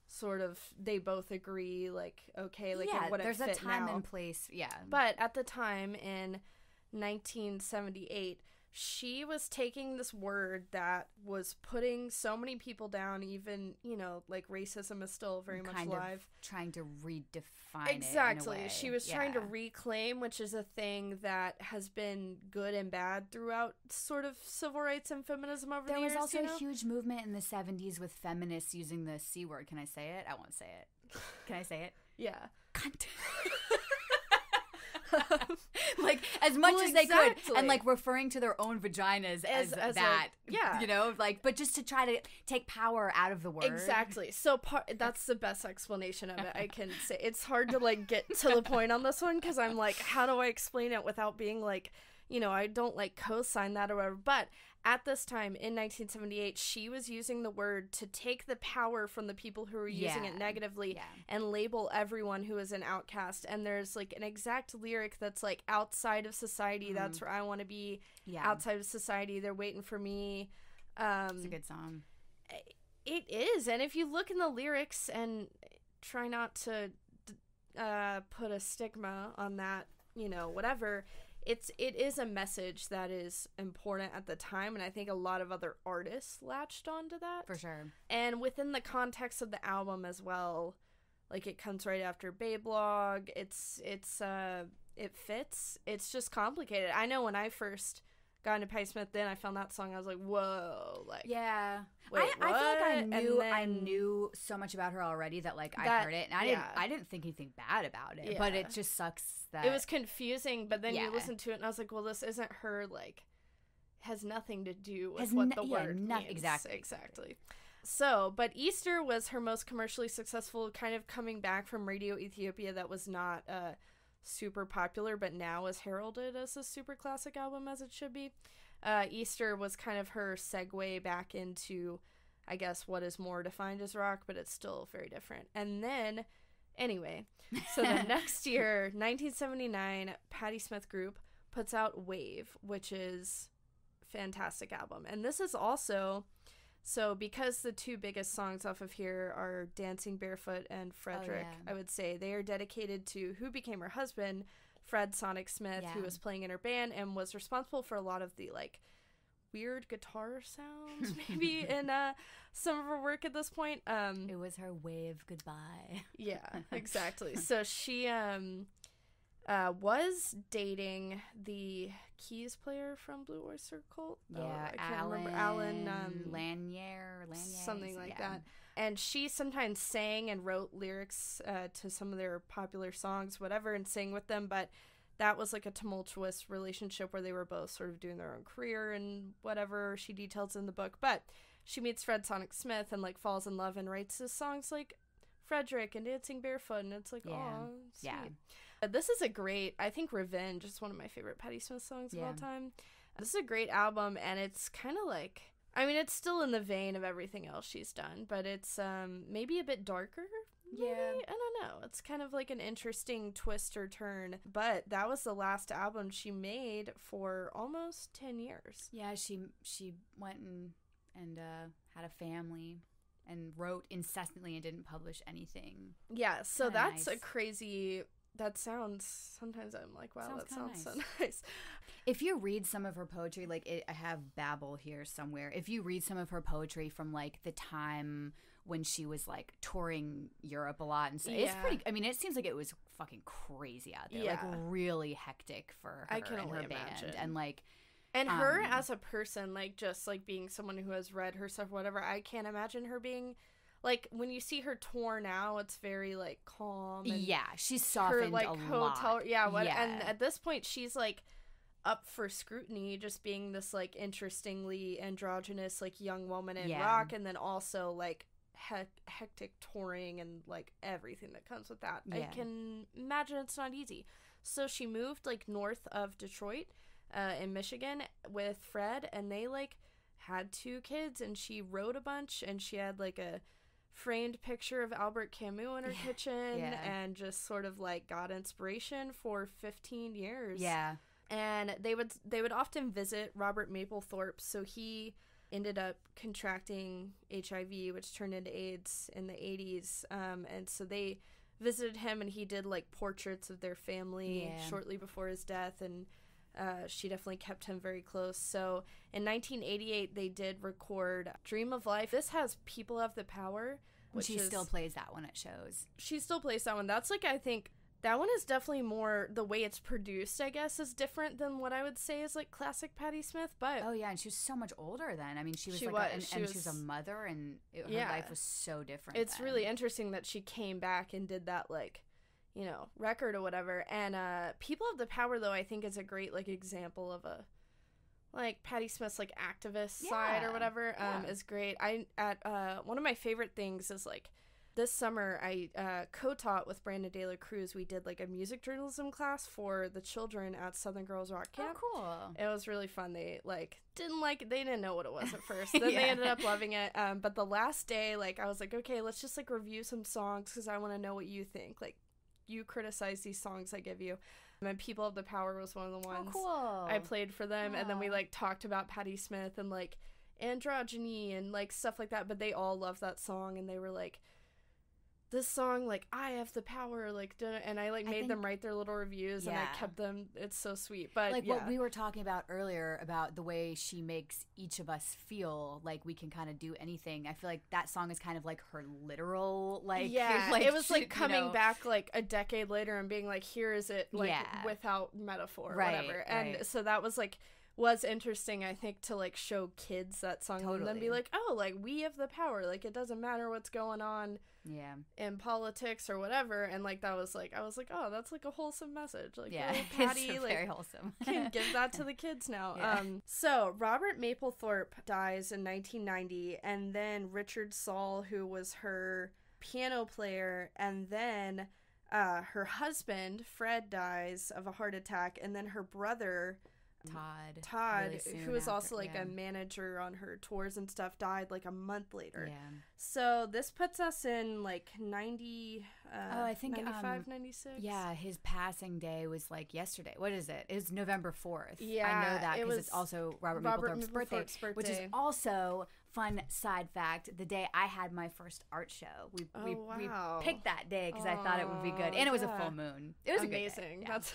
sort of, they both agree, like, okay, like, it wouldn't there's fit a time now. and place, But at the time, in 1978, she was taking this word that was putting so many people down, even, you know, like, racism is still very much alive. Trying to redefine exactly. it in a way. She was trying to reclaim, which is a thing that has been good and bad throughout sort of civil rights and feminism over the years. There was also a huge movement in the 70s with feminists using the C word. Can I say it? I won't say it. Can I say it? Yeah. Cunt. Like, as much as they could, and, like, referring to their own vaginas as that, you know, like, but just to try to take power out of the word. Exactly. So that's the best explanation of it I can say. It's hard to, like, get to the point on this one because I'm like, how do I explain it without being like, you know, I don't, like, co-sign that or whatever. But at this time, in 1978, she was using the word to take the power from the people who were using it negatively and label everyone who is an outcast. And there's, like, an exact lyric that's, like, outside of society. That's where I want to be. Outside of society. They're waiting for me. It's a good song. It is. And if you look in the lyrics and try not to put a stigma on that, you know, whatever, it is a message that is important at the time, and I think a lot of other artists latched onto that. For sure. And within the context of the album as well, like, it comes right after Bablog. It fits. It's just complicated. I know when I first got into Patti Smith, then I found that song, I was like, whoa, like, wait, I feel like I knew so much about her already that, like, I heard it, and I didn't think anything bad about it, but it just sucks that it was confusing. But then you listen to it, and I was like, well, this isn't her, like, has nothing to do with what the word means. Exactly. So, but Easter was her most commercially successful, kind of coming back from Radio Ethiopia that was not super popular, but now is heralded as a super classic album, as it should be. Easter was kind of her segue back into, I guess, what is more defined as rock, but it's still very different. And then, anyway, so the next year, 1979, Patti Smith Group puts out Wave, which is a fantastic album. And this is also, so because the two biggest songs off of here are Dancing Barefoot and Frederick, I would say they are dedicated to who became her husband, Fred Sonic Smith, who was playing in her band and was responsible for a lot of the, like, weird guitar sounds maybe in some of her work at this point. It was her wave goodbye. Yeah, exactly. So she was dating the keys player from Blue Oyster Cult. Yeah, I can't remember. Alan Lanier, something like that. And she sometimes sang and wrote lyrics to some of their popular songs, whatever, and sang with them. But that was, like, a tumultuous relationship where they were both sort of doing their own career and whatever she details in the book. But she meets Fred Sonic Smith and, like, falls in love and writes his songs like Frederick and Dancing Barefoot, and it's like, oh, sweet. This is a great, I think Revenge is one of my favorite Patti Smith songs of all time. This is a great album, and it's kind of like, I mean, it's still in the vein of everything else she's done, but it's maybe a bit darker. Maybe? I don't know. It's kind of like an interesting twist or turn, but that was the last album she made for almost 10 years. Yeah, she went and had a family and wrote incessantly and didn't publish anything. Yeah, so kinda that's nice. a crazy, that sounds, sometimes I'm like, wow, that sounds so nice. If you read some of her poetry, like, I have Babel here somewhere. If you read some of her poetry from, like, the time when she was, like, touring Europe a lot and stuff, it's pretty, I mean, it seems like it was fucking crazy out there. Like, really hectic for her and her band. And, like, and her as a person, like, just, like, being someone who has read her stuff, whatever, I can't imagine her being, like, when you see her tour now, it's very, like, calm. And she's softened her, like, a lot. Yeah. And at this point, she's, like, up for scrutiny, just being this, like, interestingly androgynous, like, young woman in rock, and then also, like, hectic touring and, like, everything that comes with that. I can imagine it's not easy. So she moved, like, north of Detroit, in Michigan with Fred, and they, like, had 2 kids, and she wrote a bunch, and she had, like, a framed picture of Albert Camus in her kitchen, and just sort of, like, got inspiration for 15 years. And they would often visit Robert Mapplethorpe, so he ended up contracting HIV, which turned into AIDS in the 80s. And so they visited him, and he did like portraits of their family shortly before his death, and she definitely kept him very close. So in 1988, they did record Dream of Life. This has People Have the Power. Which she still plays that one at shows. She still plays that one. That's like, I think, that one is definitely more, the way it's produced, I guess, is different than what I would say is like classic Patti Smith. But oh yeah, and she was so much older then. I mean, she was she was a mother, and her life was so different. It's then. Really interesting that she came back and did that, like, you know, record or whatever. And People Have the Power, though, I think is a great like example of a like Patti Smith's like activist side or whatever. Is great. One of my favorite things is like, this summer I co-taught with Brandon De La Cruz. We did like a music journalism class for the children at Southern Girls Rock Camp. Oh, cool. It was really fun. They like didn't like it. They didn't know what it was at first. Then they ended up loving it. But the last day, like, I was like, okay, let's just like review some songs because I want to know what you think. Like, you criticize these songs I give you. And People Have the Power was one of the ones I played for them. And then we like talked about Patti Smith and like androgyny and like stuff like that. But they all loved that song, and they were like, this song, like, I have the power, like, and I like made them write their little reviews, and I kept them. It's so sweet. But like what we were talking about earlier about the way she makes each of us feel like we can kind of do anything. I feel like that song is kind of like her literal, like, like, it was like coming back like a decade later and being like, here is it, like, without metaphor or whatever. And so that was like, was interesting, I think, to like show kids that song and then be like, oh, like, we have the power, like, it doesn't matter what's going on in politics or whatever. And like, that was like, I was like, oh, that's like a wholesome message, like, Patti, it's like, very wholesome. can give that to the kids now. So Robert Mapplethorpe dies in 1990, and then Richard Saul, who was her piano player, and then her husband Fred dies of a heart attack, and then her brother Todd, really who was also like a manager on her tours and stuff, died like a month later. So this puts us in like 90, I think 95, 96. Yeah, his passing day was like yesterday. What is it? It's November 4th. Yeah, I know that because it's also Robert Mapplethorpe's birthday, which is also, fun side fact, the day I had my first art show. We picked that day because I thought it would be good, and it was a full moon. It was amazing. A good day. That's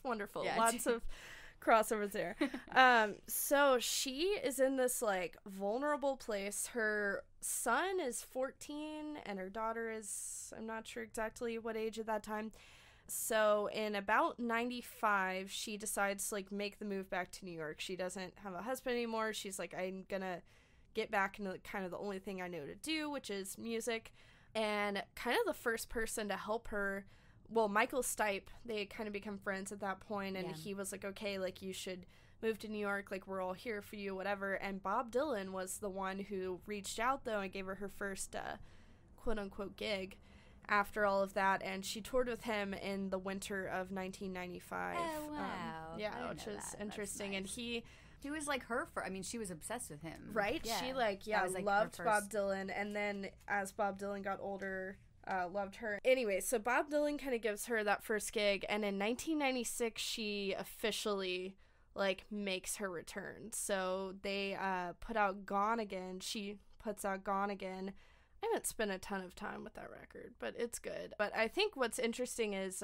wonderful. Lots of crossovers there. So she is in this like vulnerable place. Her son is 14 and her daughter is, I'm not sure exactly what age at that time. So in about 95, she decides to like make the move back to New York. She doesn't have a husband anymore. She's like, I'm gonna get back into kind of the only thing I know to do, which is music. And kind of the first person to help her, well, Michael Stipe, they kind of become friends at that point, and he was like, okay, like, you should move to New York, like, we're all here for you, whatever. And Bob Dylan was the one who reached out, though, and gave her her first quote-unquote gig after all of that, and she toured with him in the winter of 1995. Oh, wow. Which is interesting. Nice. And he was like her I mean, she was obsessed with him. Right? Yeah. She, like, loved Bob Dylan, and then as Bob Dylan got older, loved her. Anyway, so Bob Dylan kind of gives her that first gig, and in 1996 she officially like makes her return. So they put out Gone Again. She puts out Gone Again. I haven't spent a ton of time with that record, but it's good. But I think what's interesting is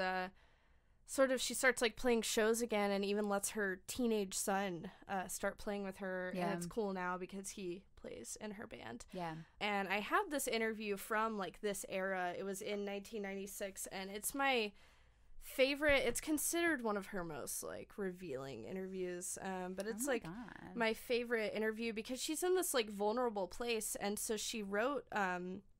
sort of she starts like playing shows again, and even lets her teenage son start playing with her, and it's cool now because he plays in her band. And I have this interview from like this era. It was in 1996, and it's my favorite. It's considered one of her most like revealing interviews, but it's my favorite interview because she's in this like vulnerable place. And so she wrote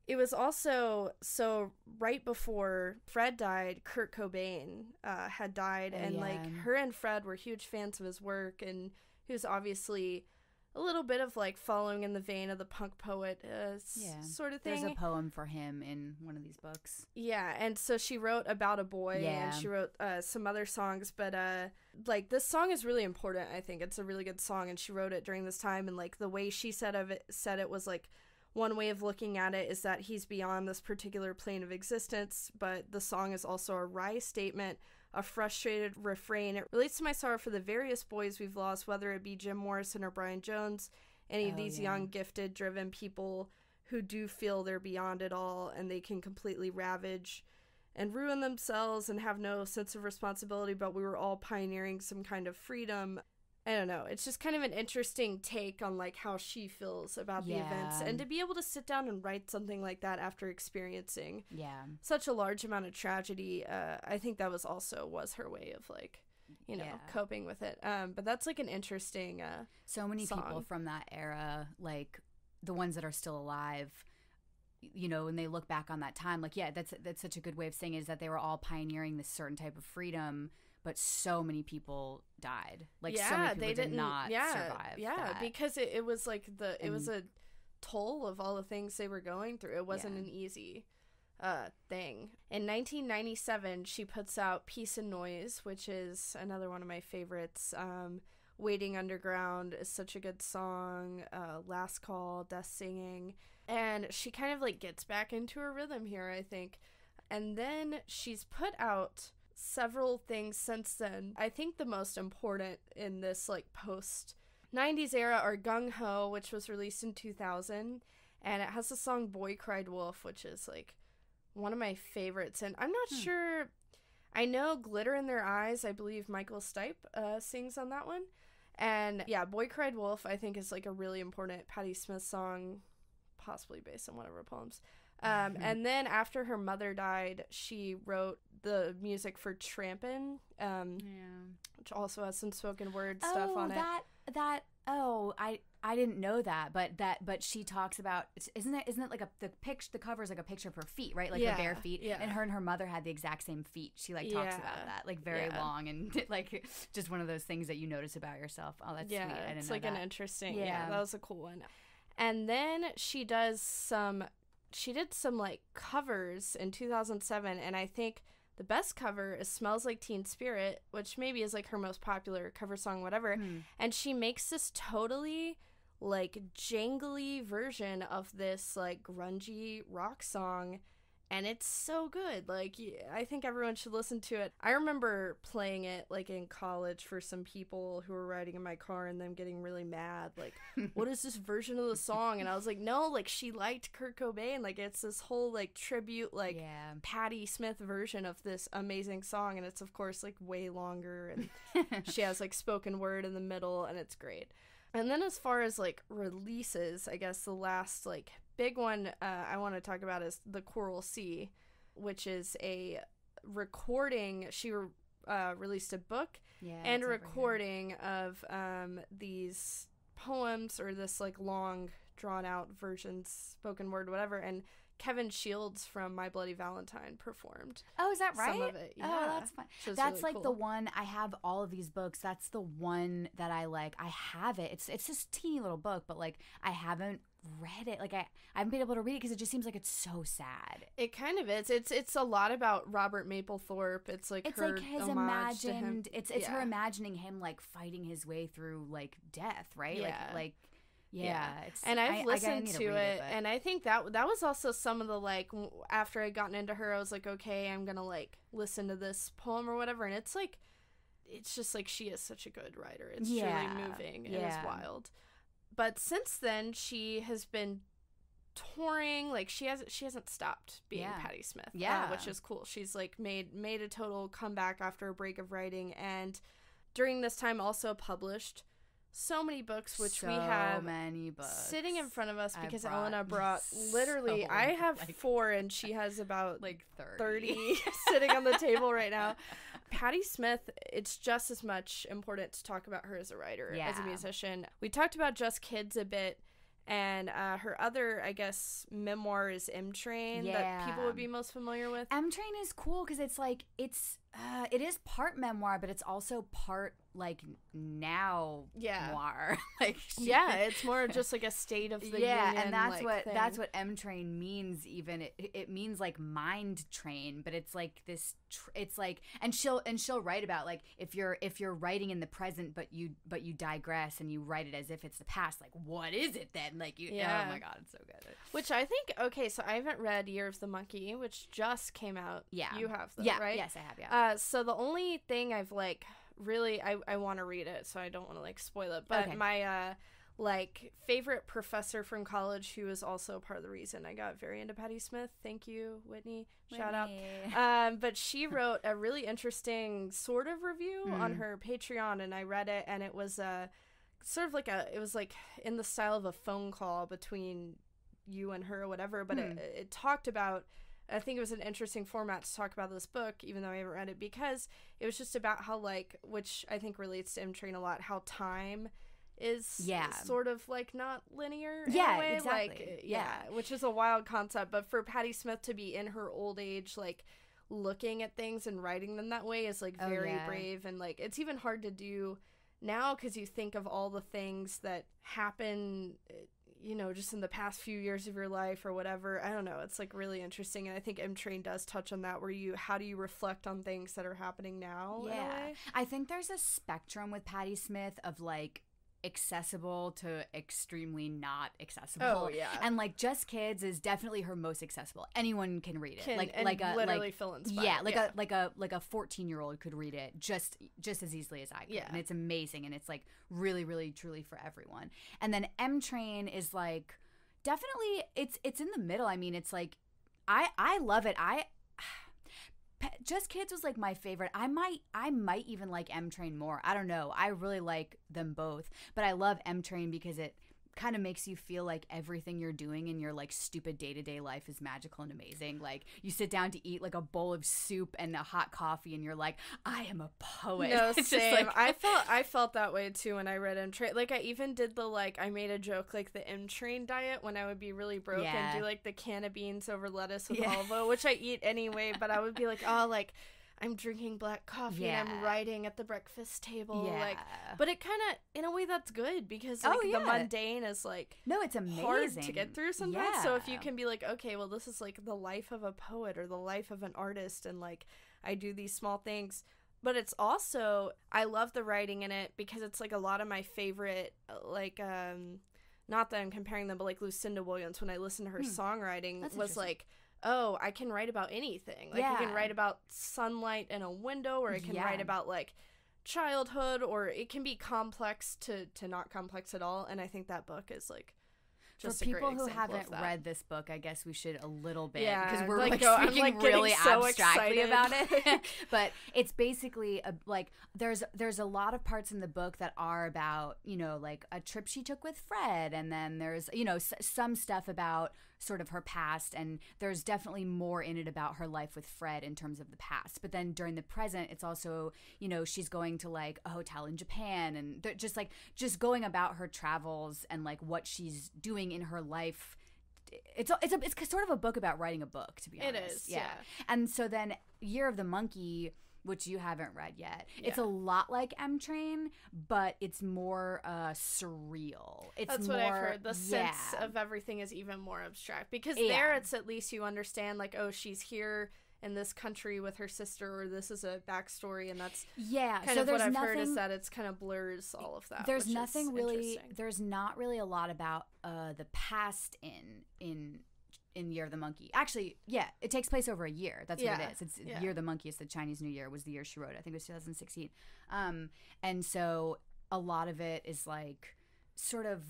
it was also, so right before Fred died, Kurt Cobain had died, and like her and Fred were huge fans of his work, and he was obviously a little bit of like following in the vein of the punk poet sort of thing. There's a poem for him in one of these books. Yeah, and so she wrote About a Boy, and she wrote some other songs, but like this song is really important. I think it's a really good song, and she wrote it during this time, and like the way she said it was like, one way of looking at it is that he's beyond this particular plane of existence, but the song is also a wry statement, a frustrated refrain. It relates to my sorrow for the various boys we've lost, whether it be Jim Morrison or Brian Jones, any of these young, gifted, driven people who do feel they're beyond it all and they can completely ravage and ruin themselves and have no sense of responsibility, but we were all pioneering some kind of freedom. I don't know. It's just kind of an interesting take on like how she feels about the events, and to be able to sit down and write something like that after experiencing such a large amount of tragedy. I think that was her way of like, you know, coping with it. But that's like an interesting so many song. People from that era, like the ones that are still alive, you know, when they look back on that time, like, that's such a good way of saying it, is that they were all pioneering this certain type of freedom, but so many people died. Like, so many people did not survive that. Because it was like it was a toll of all the things they were going through. It wasn't an easy thing. In 1997, she puts out Peace and Noise, which is another one of my favorites. Waiting Underground is such a good song. Last Call, Death Singing. And she kind of like gets back into her rhythm here, I think. And then she's put out several things since then. I think the most important in this like post 90s era are Gung Ho, which was released in 2000, and it has the song Boy Cried Wolf, which is like one of my favorites. And I'm not sure, I know Glitter in Their Eyes, I believe Michael Stipe sings on that one. And yeah, Boy Cried Wolf I think is like a really important Patti Smith song, possibly based on one of her poems. And then after her mother died, she wrote the music for Trampin', which also has some spoken word stuff on it. I didn't know that, but she talks about, isn't it like the cover is like a picture of her feet, right? Like her bare feet, and her mother had the exact same feet. She like talks about that, like very long, and like just one of those things that you notice about yourself. Oh, that's sweet. I didn't it's know like that. an interesting. Yeah, that was a cool one. And then she did some like covers in 2007, and I think the best cover is Smells Like Teen Spirit, which maybe is like her most popular cover song, whatever. And she makes this totally like jangly version of this like grungy rock song, and it's so good. Like, I think everyone should listen to it. I remember playing it like in college for some people who were riding in my car and them getting really mad, like, what is this version of the song? And I was like, no, like, she liked Kurt Cobain. Like, it's this whole like tribute, like Patti Smith version of this amazing song, and it's of course like way longer, and she has like spoken word in the middle, and it's great. And then as far as like releases, I guess the last like big one I want to talk about is The Coral Sea, which is a recording. She released a book and a recording of these poems, or this like long drawn out versions, spoken word, whatever, and Kevin Shields from My Bloody Valentine performed. Oh, is that right? Some of it, yeah. Oh, that's fun. That's really like cool. The one, I have all of these books. That's the one that I like. I have it. It's this teeny little book, but like I haven't read it. Like I haven't been able to read it because it just seems like it's so sad. It kind of is. It's a lot about Robert Mapplethorpe. It's like his imagined. It's her imagining him like fighting his way through like death, right? Yeah. It's, and I've listened to it, and I think that was also some of the like, after I gotten into her, I was like, okay, I'm gonna like listen to this poem or whatever, and it's like, it's just like, she is such a good writer. It's truly moving and it's wild. But since then, she has been touring. Like, she hasn't stopped being Patti Smith, which is cool. She's like made a total comeback after a break of writing, and during this time also published so many books, which we have sitting in front of us because Elena brought literally, I have 4 and she has about like 30 sitting on the table right now. Patti Smith, it's just as much important to talk about her as a writer, as a musician. We talked about Just Kids a bit, and her other, I guess, memoir is M Train that people would be most familiar with. M Train is cool because it's like, it is part memoir, but it's also part like noir. Like it's more just like a state of the union. And that's like, that's what M Train means. Even it means like mind train, but it's like this. It's like, and she'll write about like if you're writing in the present, but you digress and you write it as if it's the past. Like, what is it then? Like oh my god, it's so good. Which I think, okay, so I haven't read Year of the Monkey, which just came out. Yeah, you have though, right? Yes, I have. Yeah. So the only thing I've like really, I want to read it, so I don't want to like spoil it, but my like favorite professor from college who was also part of the reason I got very into Patti Smith. Thank you, Whitney. Shout out. But she wrote a really interesting sort of review on her Patreon, and I read it, and it was sort of like it was like in the style of a phone call between you and her or whatever, but it talked about, I think it was an interesting format to talk about this book, even though I haven't read it, because it was just about how, like, which I think relates to M Train a lot, how time is sort of like not linear in a way. Exactly. Like, which is a wild concept, but for Patti Smith to be in her old age, like looking at things and writing them that way is like very brave, and like it's even hard to do now because you think of all the things that happen, you know, just in the past few years of your life or whatever. I don't know, it's like really interesting, and I think M Train does touch on that, where how do you reflect on things that are happening now in a way? I think there's a spectrum with Patti Smith of like accessible to extremely not accessible. And like Just Kids is definitely her most accessible. Anyone can read it. Literally feel inspired. Like a 14-year-old could read it just as easily as I could. And it's amazing, and it's like really, really, truly for everyone. And then M Train is like definitely it's in the middle. I mean, it's like I love it. Just Kids was like my favorite. I might even like M Train more. I don't know. I really like them both, but I love M Train because it kind of makes you feel like everything you're doing in your like stupid day-to-day life is magical and amazing. Like you sit down to eat like a bowl of soup and a hot coffee and you're like, I am a poet. No, same. Like, I felt that way too when I read M Train. Like I even did I made a joke like the M Train diet when I would be really broke and do like the can of beans over lettuce with olive oil, which I eat anyway, but I would be like, oh, like I'm drinking black coffee and I'm writing at the breakfast table. Like, but it kind of, in a way, that's good because like the mundane is like it's amazing, hard to get through sometimes. So if you can be like, okay, well, this is like the life of a poet or the life of an artist, and like I do these small things. But it's also, I love the writing in it because it's like a lot of my favorite, like, not that I'm comparing them, but like Lucinda Williams, when I listen to her songwriting, was like, oh, I can write about anything. Like, I can write about sunlight in a window, or I can write about, like, childhood, or it can be complex to not complex at all. And I think that book is, like, just for people who haven't read this book, I guess we should a little bit, because we're like speaking really so abstractly excited about it. But it's basically like there's a lot of parts in the book that are about, you know, like a trip she took with Fred, and then there's, you know, some stuff about sort of her past, and there's definitely more in it about her life with Fred in terms of the past. But then during the present, it's also, you know, she's going to like a hotel in Japan, and just going about her travels and like what she's doing in her life. It's sort of a book about writing a book, to be honest. It is, yeah. And so then Year of the Monkey, which you haven't read yet, it's a lot like M Train, but it's more surreal. That's what I've heard. The sense of everything is even more abstract, because there it's at least you understand, like, oh, she's here in this country with her sister, or this is a backstory, and that's kind of what I've heard, is that it's kind of blurs all of that. There's nothing really, there's not really a lot about the past in Year of the Monkey. Actually, it takes place over a year. That's what it is. It's Year of the Monkey. It's the Chinese New Year was the year she wrote it. I think it was 2016. And so a lot of it is like sort of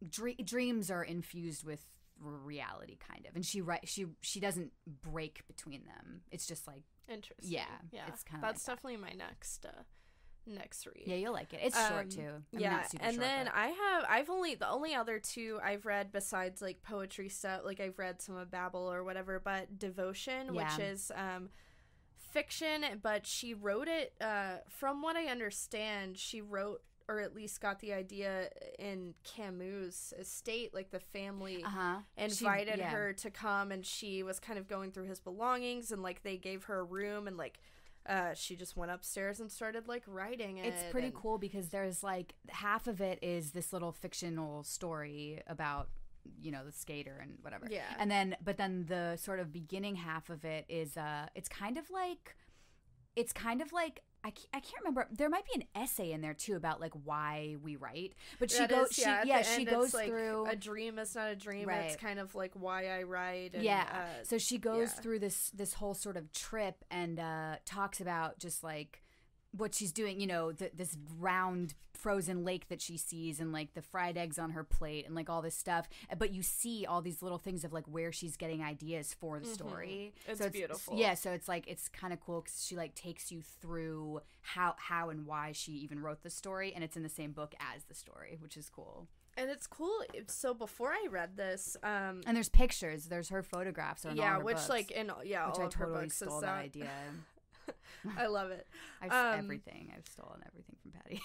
dreams are infused with reality, kind of, and she doesn't break between them. It's just like interesting. It's kind of that's like definitely my next read. Yeah, you'll like it. It's short too. Not super and short, then the only other two I've read besides like poetry stuff, like I've read some of Babel or whatever, but Devotion, which is fiction, but she wrote it from what I understand, she wrote, or at least got the idea, in Camus' estate. Like the family invited her to come, and she was kind of going through his belongings, and like they gave her a room, and like she just went upstairs and started like writing it. It's pretty cool because there's like half of it is this little fictional story about, you know, the skater and whatever. Yeah. And then, but then the sort of beginning half of it is it's kind of like I can't remember. There might be an essay in there too about like why we write. But she goes through a dream is not a dream. Right. It's kind of like why I write. And, so she goes through this whole sort of trip and talks about just like what she's doing, you know, this round frozen lake that she sees and like the fried eggs on her plate and like all this stuff. But you see all these little things of like where she's getting ideas for the story. It's beautiful. Yeah, so it's like, it's kind of cool because she like takes you through how and why she even wrote the story, and it's in the same book as the story, which is cool. And it's cool. So before I read this, and there's pictures. There's her photographs on all her which books, like in which all I of her totally books stole is that idea. I love it. Everything. I've stolen everything from Patti.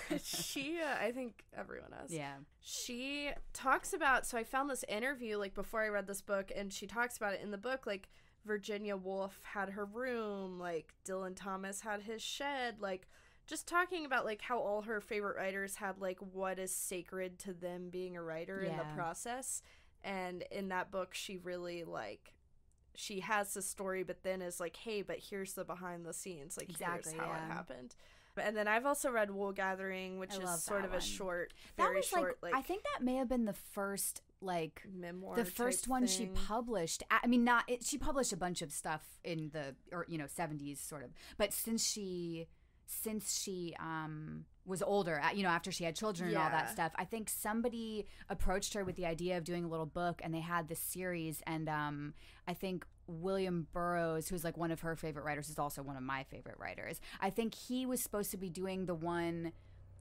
But she, I think everyone has. Yeah. She talks about, so I found this interview like before I read this book, and she talks about it in the book, like Virginia Woolf had her room, like Dylan Thomas had his shed, like just talking about like how all her favorite writers had like what is sacred to them being a writer in the process. And in that book, she really like, she has the story, but then is like, hey, but here's the behind the scenes, like here's how it happened. And then I've also read Wool Gathering, which is sort of a short, very short, like, I think that may have been the first like memoir, the first one she published. I mean, she published a bunch of stuff in the 70s sort of, but since she was older, after she had children and all that stuff, I think somebody approached her with the idea of doing a little book, and they had this series, and I think William Burroughs, who's like one of her favorite writers, is also one of my favorite writers. I think he was supposed to be doing the one.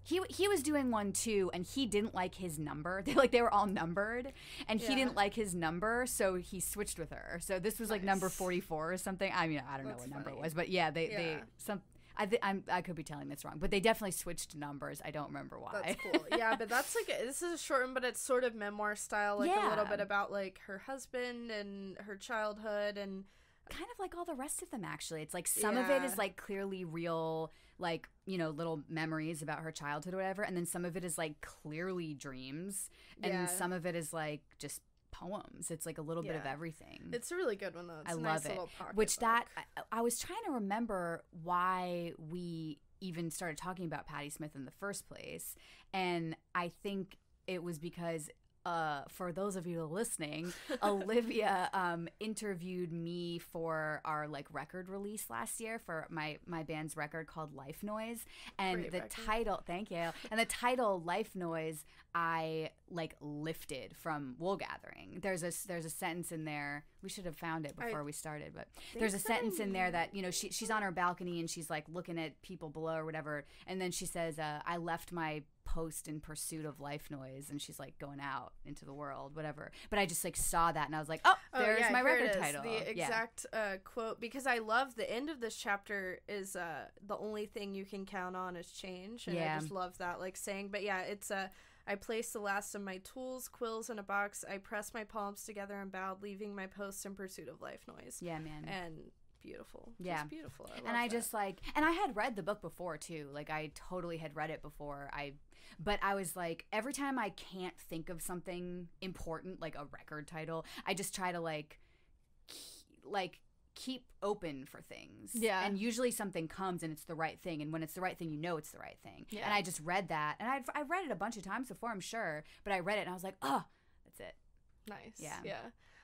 He was doing one too, and he didn't like his number. They were all numbered, and he didn't like his number, so he switched with her. So this was like number 44 or something. I mean, I don't know what number it was, but I could be telling this wrong, but they definitely switched numbers. I don't remember why. That's cool. Yeah, but that's like, this is a short one, but it's sort of memoir style, like a little bit about like her husband and her childhood, and kind of like all the rest of them, actually. It's like some of it is like clearly real, like, little memories about her childhood or whatever, and then some of it is like clearly dreams, and some of it is like just poems. It's like a little bit of everything. It's a really good one though. It's I a love nice it. Little pocket Which book. I was trying to remember why we even started talking about Patti Smith in the first place, and I think it was because for those of you listening, Olivia interviewed me for our like record release last year for my band's record called Life Noise, and the title, thank you, and the title Life Noise I like lifted from Wool Gathering. There's a sentence in there. We should have found it before we started, but there's a sentence in there that she's on her balcony and she's like looking at people below or whatever, and then she says, I left my post in pursuit of Life Noise, and she's like going out into the world, whatever. But I just like saw that and I was like, there's my record title. The exact quote, because I love the end of this chapter is the only thing you can count on is change, and I just love that like saying. But it's I placed the last of my tools, quills in a box. I pressed my palms together and bowed, leaving my post in pursuit of Life Noise. Yeah, man. And beautiful. Just beautiful. I just like, and I had read the book before too. Like I totally had read it before. But I was like, every time I can't think of something important, like a record title, I just try to like keep open for things. Yeah. And usually something comes and it's the right thing. And when it's the right thing, it's the right thing. Yeah. And I just read that. And I read it a bunch of times before, I'm sure. But I read it and I was like, oh, that's it. Nice. Yeah. Yeah.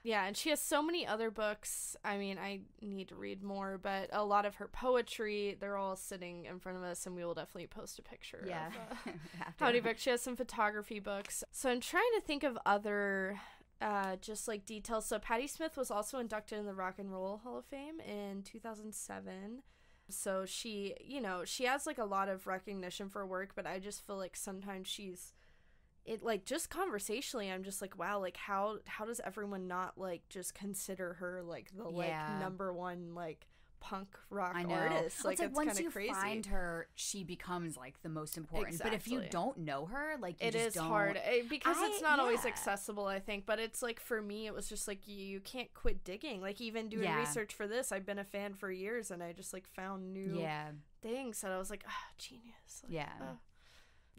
Yeah, and she has so many other books. I mean, I need to read more, but a lot of her poetry, they're all sitting in front of us, and we will definitely post a picture of how many books. She has some photography books. So I'm trying to think of other just like details. So Patti Smith was also inducted in the Rock and Roll Hall of Fame in 2007. So she has like a lot of recognition for her work, but I just feel like sometimes it like just conversationally I'm just like, wow, like how does everyone not like just consider her like the like number one like punk rock artist? Like it's once you crazy. Find her, she becomes like the most important. Exactly. But if you don't know her, like it is hard because it's not always accessible, I think. But it's like for me, it was just like you can't quit digging. Like even doing research for this, I've been a fan for years, and I just like found new things that I was like, genius. Like,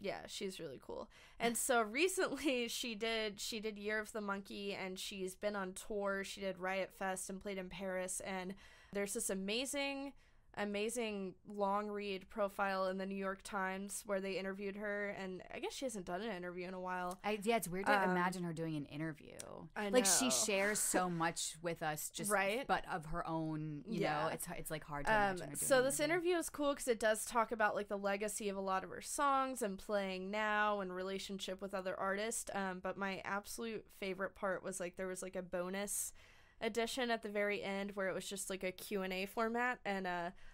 yeah, she's really cool. And so recently she did Year of the Monkey, and she's been on tour. She did Riot Fest and played in Paris, and there's this amazing amazing long read profile in the New York Times where they interviewed her, and I guess she hasn't done an interview in a while. Yeah, it's weird to imagine her doing an interview. I know. Like, she shares so much with us, just right? but of her own, you know, it's like hard to imagine her doing so this interview is cool because it does talk about like the legacy of a lot of her songs and playing now and relationship with other artists. But my absolute favorite part was like there was like a bonus edition at the very end where it was just like a Q&A format, and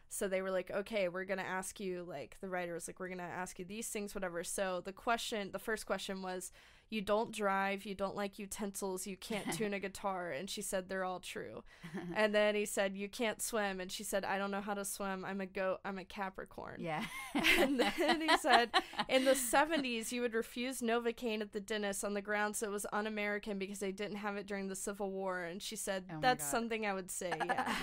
so they were like, okay, we're gonna ask you, like, the writer was like, we're gonna ask you these things, whatever. So the first question was, you don't drive, you don't like utensils, you can't tune a guitar, and she said they're all true. And then he said, you can't swim, and she said, I don't know how to swim, I'm a Capricorn. Yeah. And then he said, in the 70s you would refuse Novocaine at the dentist on the grounds it was un-American because they didn't have it during the Civil War, and she said, that's something I would say. Yeah.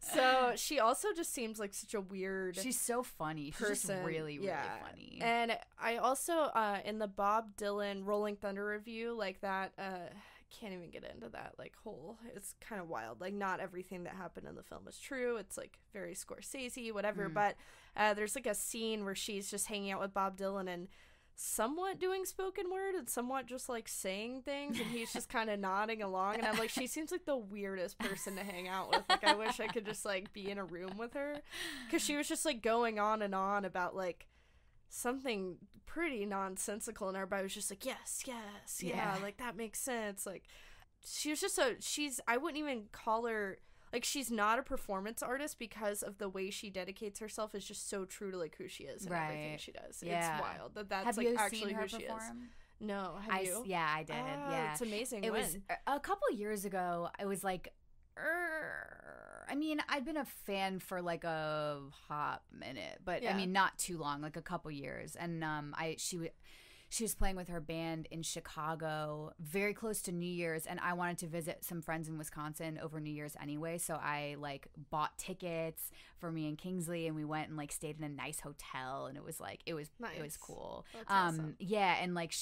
So she also just seems like such a weird she's so funny person. She's just really funny. And I also in the Bob Dylan Rolling Thunder review, like that can't even get into that like whole, it's kind of wild, like not everything that happened in the film is true, it's like very Scorsese, whatever. But there's like a scene where she's just hanging out with Bob Dylan and somewhat doing spoken word and somewhat just like saying things, and he's just kind of nodding along, and I'm like, she seems like the weirdest person to hang out with. Like, I wish I could just like be in a room with her, because she was just like going on and on about like something pretty nonsensical, and everybody was just like, yes, yeah, like that makes sense. Like, she was just I wouldn't even call her, like, she's not a performance artist because of the way she dedicates herself is just so true to like who she is and everything she does. Yeah. It's wild that's have like you actually seen her who she perform? is. No, have you? Yeah, I did. Yeah, it's amazing. It was a couple years ago. It was like, I mean, I've been a fan for like a hot minute, but I mean, not too long, like a couple years. And she was playing with her band in Chicago, very close to New Year's, and I wanted to visit some friends in Wisconsin over New Year's anyway, so I like bought tickets for me and Kingsley, and we went and like stayed in a nice hotel, and it was like it was cool. That's awesome. Yeah, and like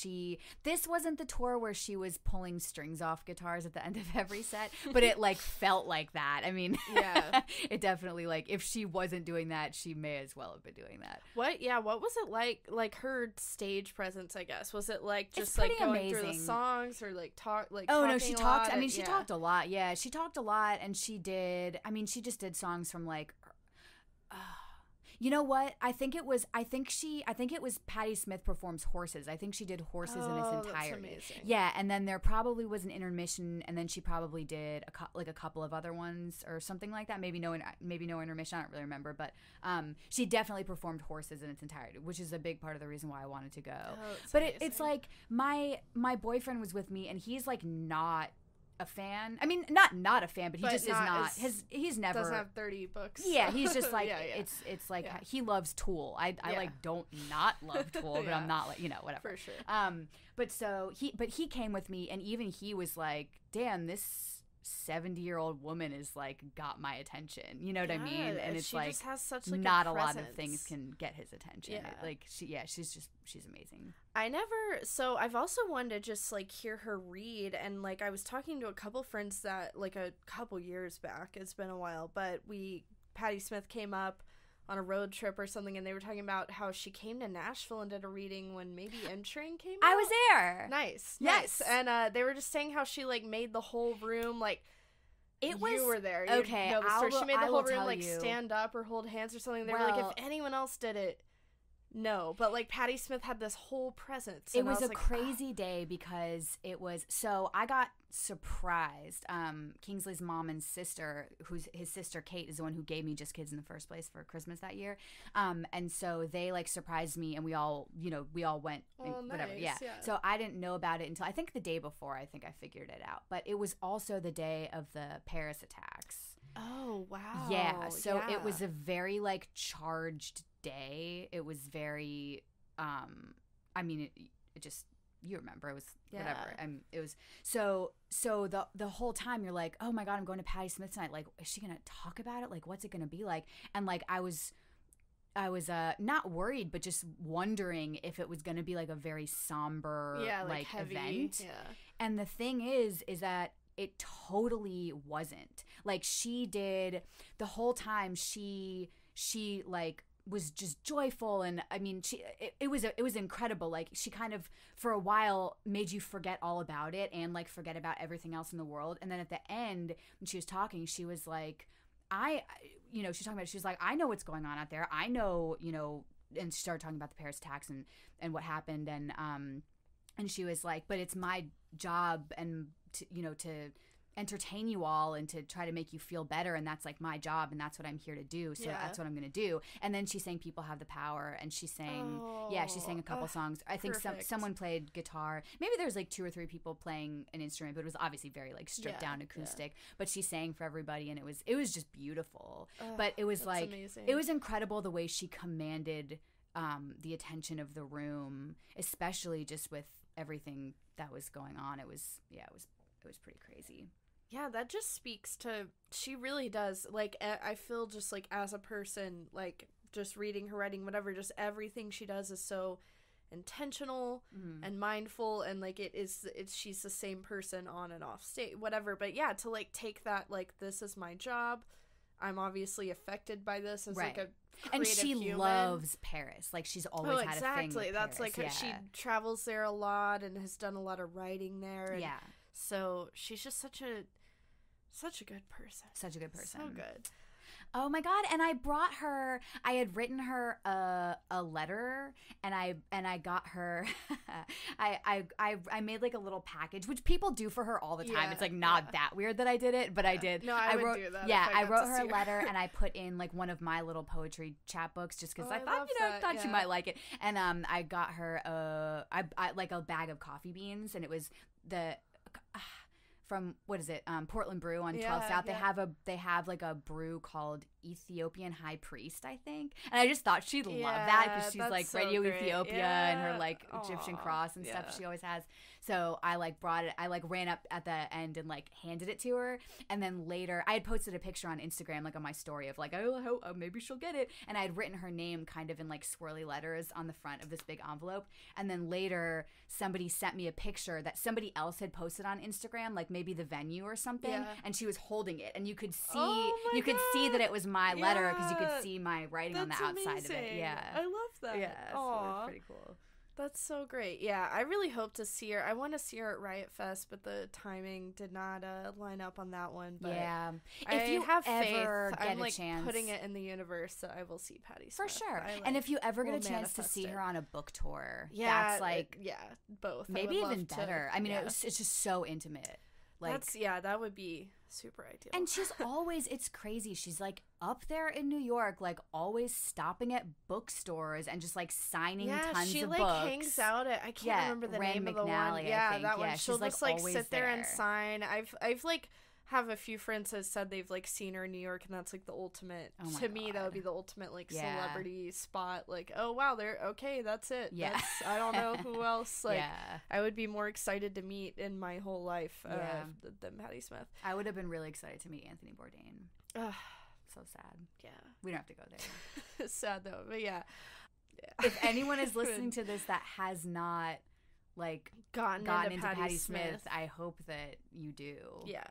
this wasn't the tour where she was pulling strings off guitars at the end of every set, but it like felt like that. I mean, yeah, it definitely, like, if she wasn't doing that, she may as well have been doing that. What was it like her stage presence, I guess? Was it like just like going amazing. Through the songs, or like talk like oh no, she talked. I mean, she yeah. talked a lot. Yeah, she talked a lot, and she just did songs from like. You know what? I think it was Patti Smith performs Horses. I think she did Horses in its entirety. That's amazing. Yeah, and then there probably was an intermission, and then she probably did a couple of other ones or something like that. Maybe no intermission. I don't really remember, but she definitely performed Horses in its entirety, which is a big part of the reason why I wanted to go. But it's like my boyfriend was with me, and he's like not a fan. I mean, not a fan, but he just is not. He's never doesn't have 30 books. Yeah, he's just like it's like yeah. he loves Tool. I like don't not love Tool, but I'm not like, whatever. For sure. But he came with me, and even he was like, damn, this 70-year-old woman is like got my attention. You know what I mean? And it's like, just has such like not a lot of things can get his attention. Yeah. She's amazing. I've also wanted to just like hear her read, and like I was talking to a couple friends that like a couple years back, it's been a while, but Patti Smith came up on a road trip or something, and they were talking about how she came to Nashville and did a reading when maybe Entering came out. I was there. Nice. Yes. And they were just saying how she like made the whole room like you were there. Okay. She made the whole room like stand up or hold hands or something. They were like, if anyone else did it, no. But like Patti Smith had this whole presence. It was a crazy day because it was, so I got surprised. Kingsley's mom and sister, his sister Kate is the one who gave me Just Kids in the first place for Christmas that year. And so they like surprised me, and we all went and whatever. Nice, yeah. So I didn't know about it until I think the day before. I think I figured it out. But it was also the day of the Paris attacks. Oh, wow. Yeah. So it was a very like charged day. It was very I mean, it just, you remember, it was whatever. It was so the whole time you're like, oh my god, I'm going to Patti Smith tonight. Like, is she gonna talk about it? Like, what's it gonna be like? And like I was not worried, but just wondering if it was gonna be like a very somber like heavy event. Yeah. And the thing is that it totally wasn't. Like, she did the whole time, she like was just joyful, and I mean, it was incredible. Like, she kind of for a while made you forget all about it and like forget about everything else in the world. And then at the end, when she was talking, she was like, she was talking about, she was like, I know what's going on out there. I know, and she started talking about the Paris attacks and what happened, and she was like, but it's my job and to entertain you all and to try to make you feel better, and that's like my job, and that's what I'm here to do, so that's what I'm gonna do. And then she sang People Have the Power, and she sang she sang a couple songs. I think someone played guitar. Maybe there's like 2 or 3 people playing an instrument, but it was obviously very like stripped down acoustic. But she sang for everybody, and it was just beautiful. But it was like amazing. It was incredible the way she commanded the attention of the room, especially just with everything that was going on. It was pretty crazy. Yeah, that just speaks to, she really does, like, I feel just, like, as a person, like, just reading her writing, whatever, just everything she does is so intentional and mindful, and, like, she's the same person on and off stage, whatever, but yeah, to, like, take that, like, this is my job, I'm obviously affected by this as, like, a and she human. Loves Paris. Like, she's always had a thing with That's, Paris. like, she travels there a lot and has done a lot of writing there, and so she's just such a good person. Such a good person. So good. Oh my God. And I had written her a letter, and I got her I made like a little package, which people do for her all the time. Yeah, it's like not that weird that I did it, but I did. No, I would do that. Yeah, I wrote her a letter, and I put in like one of my little poetry chapbooks just because I thought she might like it. And I got her I like a bag of coffee beans, and it was from what is it? Portland Brew on 12th South. They have like a brew called Ethiopian High Priest, I think. And I just thought she'd love that because she's like so Radio great. Ethiopia and her like Egyptian cross and stuff she always has. So I like brought it. I like ran up at the end and like handed it to her. And then later, I had posted a picture on Instagram, like on my story of like, oh, maybe she'll get it. And I had written her name kind of in like swirly letters on the front of this big envelope. And then later, somebody sent me a picture that somebody else had posted on Instagram, like maybe the venue or something. And she was holding it, and you could see that it was my letter because you could see my writing on the outside of it. Yeah, I love that. Yeah, so pretty cool. That's so great. Yeah, I really hope to see her. I want to see her at Riot Fest, but the timing did not line up on that one. But yeah, if you have ever faith, get I'm a like chance, putting it in the universe that I will see Patti Smith. For sure. And if you ever get a chance to see her on a book tour, that's like both. Maybe even better. I mean, it's just so intimate. Like, that would be super ideal. And she's always, it's crazy. She's like up there in New York, like always stopping at bookstores and just like signing tons of books. Yeah, she like hangs out at, I can't remember the name of the one. Yeah, that one. She'll just like sit there and sign. I've like have a few friends that said they've like seen her in New York, and that's like the ultimate. To me, that would be the ultimate like celebrity spot. Like, oh wow, that's it. Yeah, I don't know who else. Like, I would be more excited to meet in my whole life than Patti Smith. I would have been really excited to meet Anthony Bourdain. So sad. Yeah, we don't have to go there. Sad though, but yeah. If anyone is listening to this that has not like gotten into Patti Smith, I hope that you do. Yeah.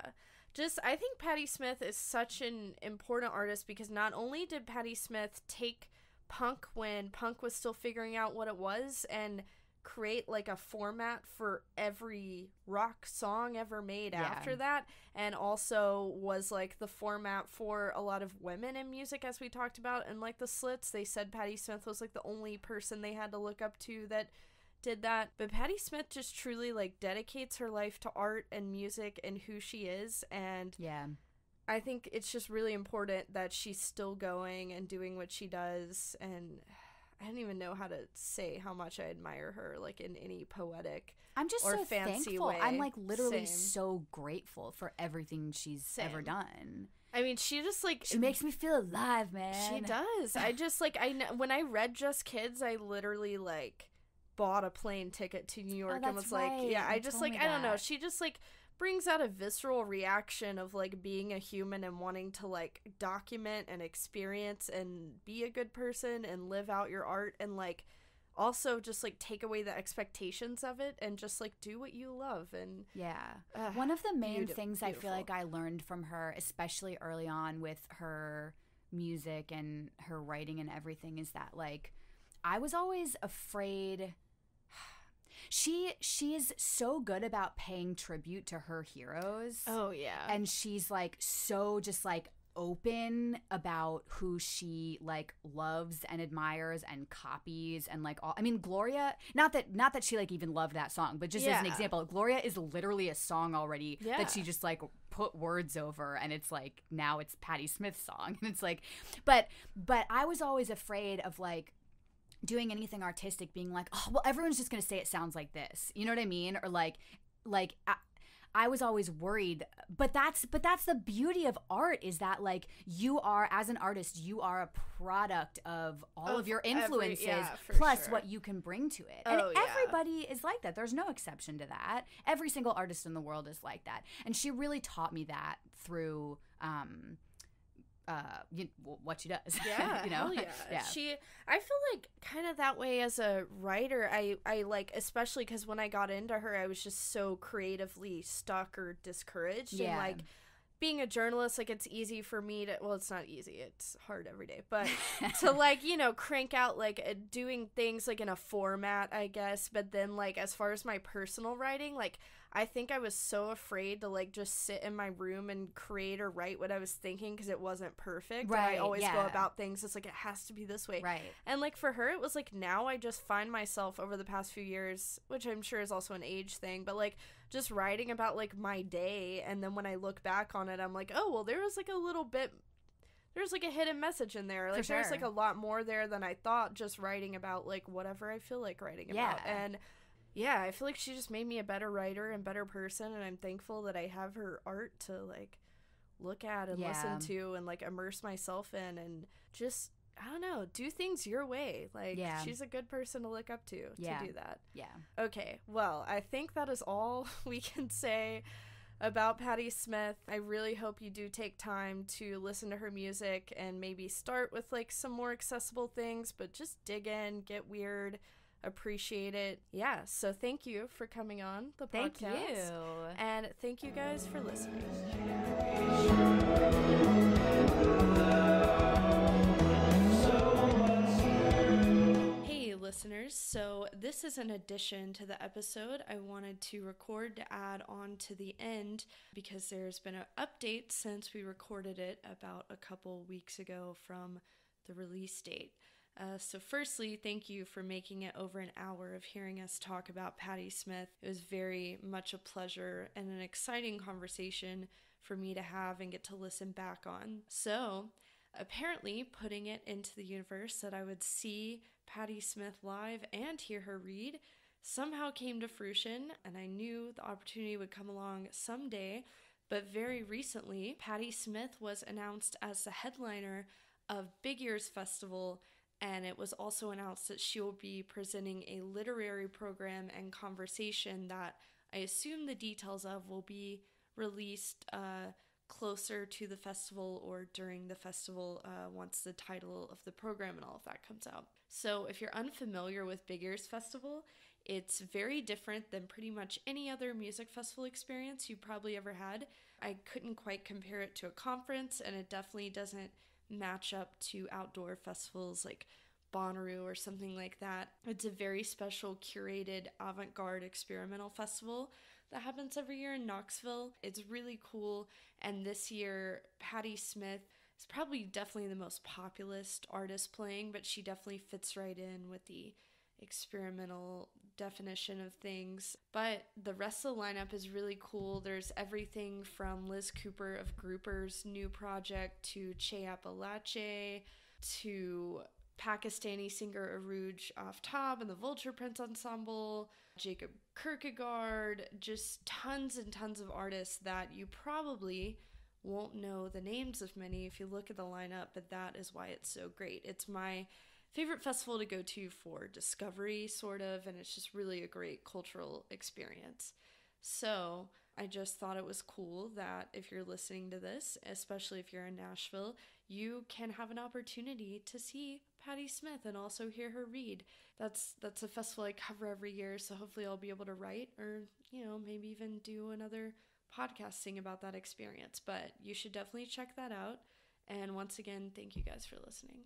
I think Patti Smith is such an important artist because not only did Patti Smith take punk when punk was still figuring out what it was and create like a format for every rock song ever made after that, and also was like the format for a lot of women in music, as we talked about, and like the Slits, they said Patti Smith was like the only person they had to look up to that did that. But Patti Smith just truly like dedicates her life to art and music and who she is, and I think it's just really important that she's still going and doing what she does. And I don't even know how to say how much I admire her, like in any poetic or fancy thankful. way. I'm like literally so grateful for everything she's ever done. I mean, she just like she makes me feel alive, man. She does. I just like when I read Just Kids, I literally like bought a plane ticket to New York and was like, I just like, I don't know. She just like brings out a visceral reaction of like being a human and wanting to like document and experience and be a good person and live out your art, and like also just like take away the expectations of it and just like do what you love. And one of the main things I feel like I learned from her, especially early on with her music and her writing and everything, is that like I was always afraid. She is so good about paying tribute to her heroes. Oh yeah. And she's like so just like open about who she like loves and admires and copies and like all. I mean, Gloria, not that she like even loved that song, but just as an example, Gloria is literally a song already that she just like put words over, and it's like now it's Patti Smith's song. And it's like, but I was always afraid of like doing anything artistic being like, oh well, everyone's just gonna say it sounds like this, you know what I mean? Or like I was always worried, but that's the beauty of art, is that like you are, as an artist, you are a product of all of your influences plus what you can bring to it. And everybody is like that. There's no exception to that. Every single artist in the world is like that. And she really taught me that through what she does. Yeah, you know? Yeah. I feel like kind of that way as a writer. I like, especially because when I got into her, I was just so creatively stuck or discouraged. Yeah. And like being a journalist, like it's easy for me to, well, it's not easy, it's hard every day, but to like, you know, crank out like doing things like in a format, I guess. But then like as far as my personal writing, like I think I was so afraid to like just sit in my room and create or write what I was thinking because it wasn't perfect. Right. And I always go about things, it's like it has to be this way. Right. And like for her, it was like now I just find myself over the past few years, which I'm sure is also an age thing, but like just writing about like my day, and then when I look back on it, I'm like, oh well, there was like a little bit. There's like a hidden message in there. Like there's like a lot more there than I thought, just writing about like whatever I feel like writing about. And yeah, I feel like she just made me a better writer and better person, and I'm thankful that I have her art to like look at and listen to and like immerse myself in, and just, I don't know, do things your way. Like she's a good person to look up to do that. Yeah. Okay, well, I think that is all we can say about Patti Smith. I really hope you do take time to listen to her music and maybe start with like some more accessible things, but just dig in, get weird, appreciate it. Yeah, so thank you for coming on the podcast. Thank you. And thank you guys for listening. Hey listeners, so this is an addition to the episode I wanted to record to add on to the end, because there's been an update since we recorded it about a couple weeks ago from the release date. So firstly, thank you for making it over an hour of hearing us talk about Patti Smith. It was very much a pleasure and an exciting conversation for me to have and get to listen back on. So apparently putting it into the universe that I would see Patti Smith live and hear her read somehow came to fruition, and I knew the opportunity would come along someday. But very recently, Patti Smith was announced as the headliner of Big Ears Festival, and it was also announced that she will be presenting a literary program and conversation that I assume the details of will be released closer to the festival or during the festival once the title of the program and all of that comes out. So if you're unfamiliar with Big Ears Festival, it's very different than pretty much any other music festival experience you probably ever had. I couldn't quite compare it to a conference, and it definitely doesn't match up to outdoor festivals like Bonnaroo or something like that. It's a very special curated avant-garde experimental festival that happens every year in Knoxville. It's really cool, and this year Patti Smith is probably definitely the most populist artist playing, but she definitely fits right in with the experimental definition of things. But the rest of the lineup is really cool. There's everything from Liz Cooper of Grouper's new project to Che Appalache to Pakistani singer Arooj Aftab and the Vulture Prince Ensemble, Jacob Kierkegaard, just tons and tons of artists that you probably won't know the names of many if you look at the lineup, but that is why it's so great. It's my favorite festival to go to for discovery, sort of, and it's just really a great cultural experience. So I just thought it was cool that if you're listening to this, especially if you're in Nashville, you can have an opportunity to see Patti Smith and also hear her read. That's a festival I cover every year, so hopefully I'll be able to write or, maybe even do another podcasting about that experience. But you should definitely check that out. And once again, thank you guys for listening.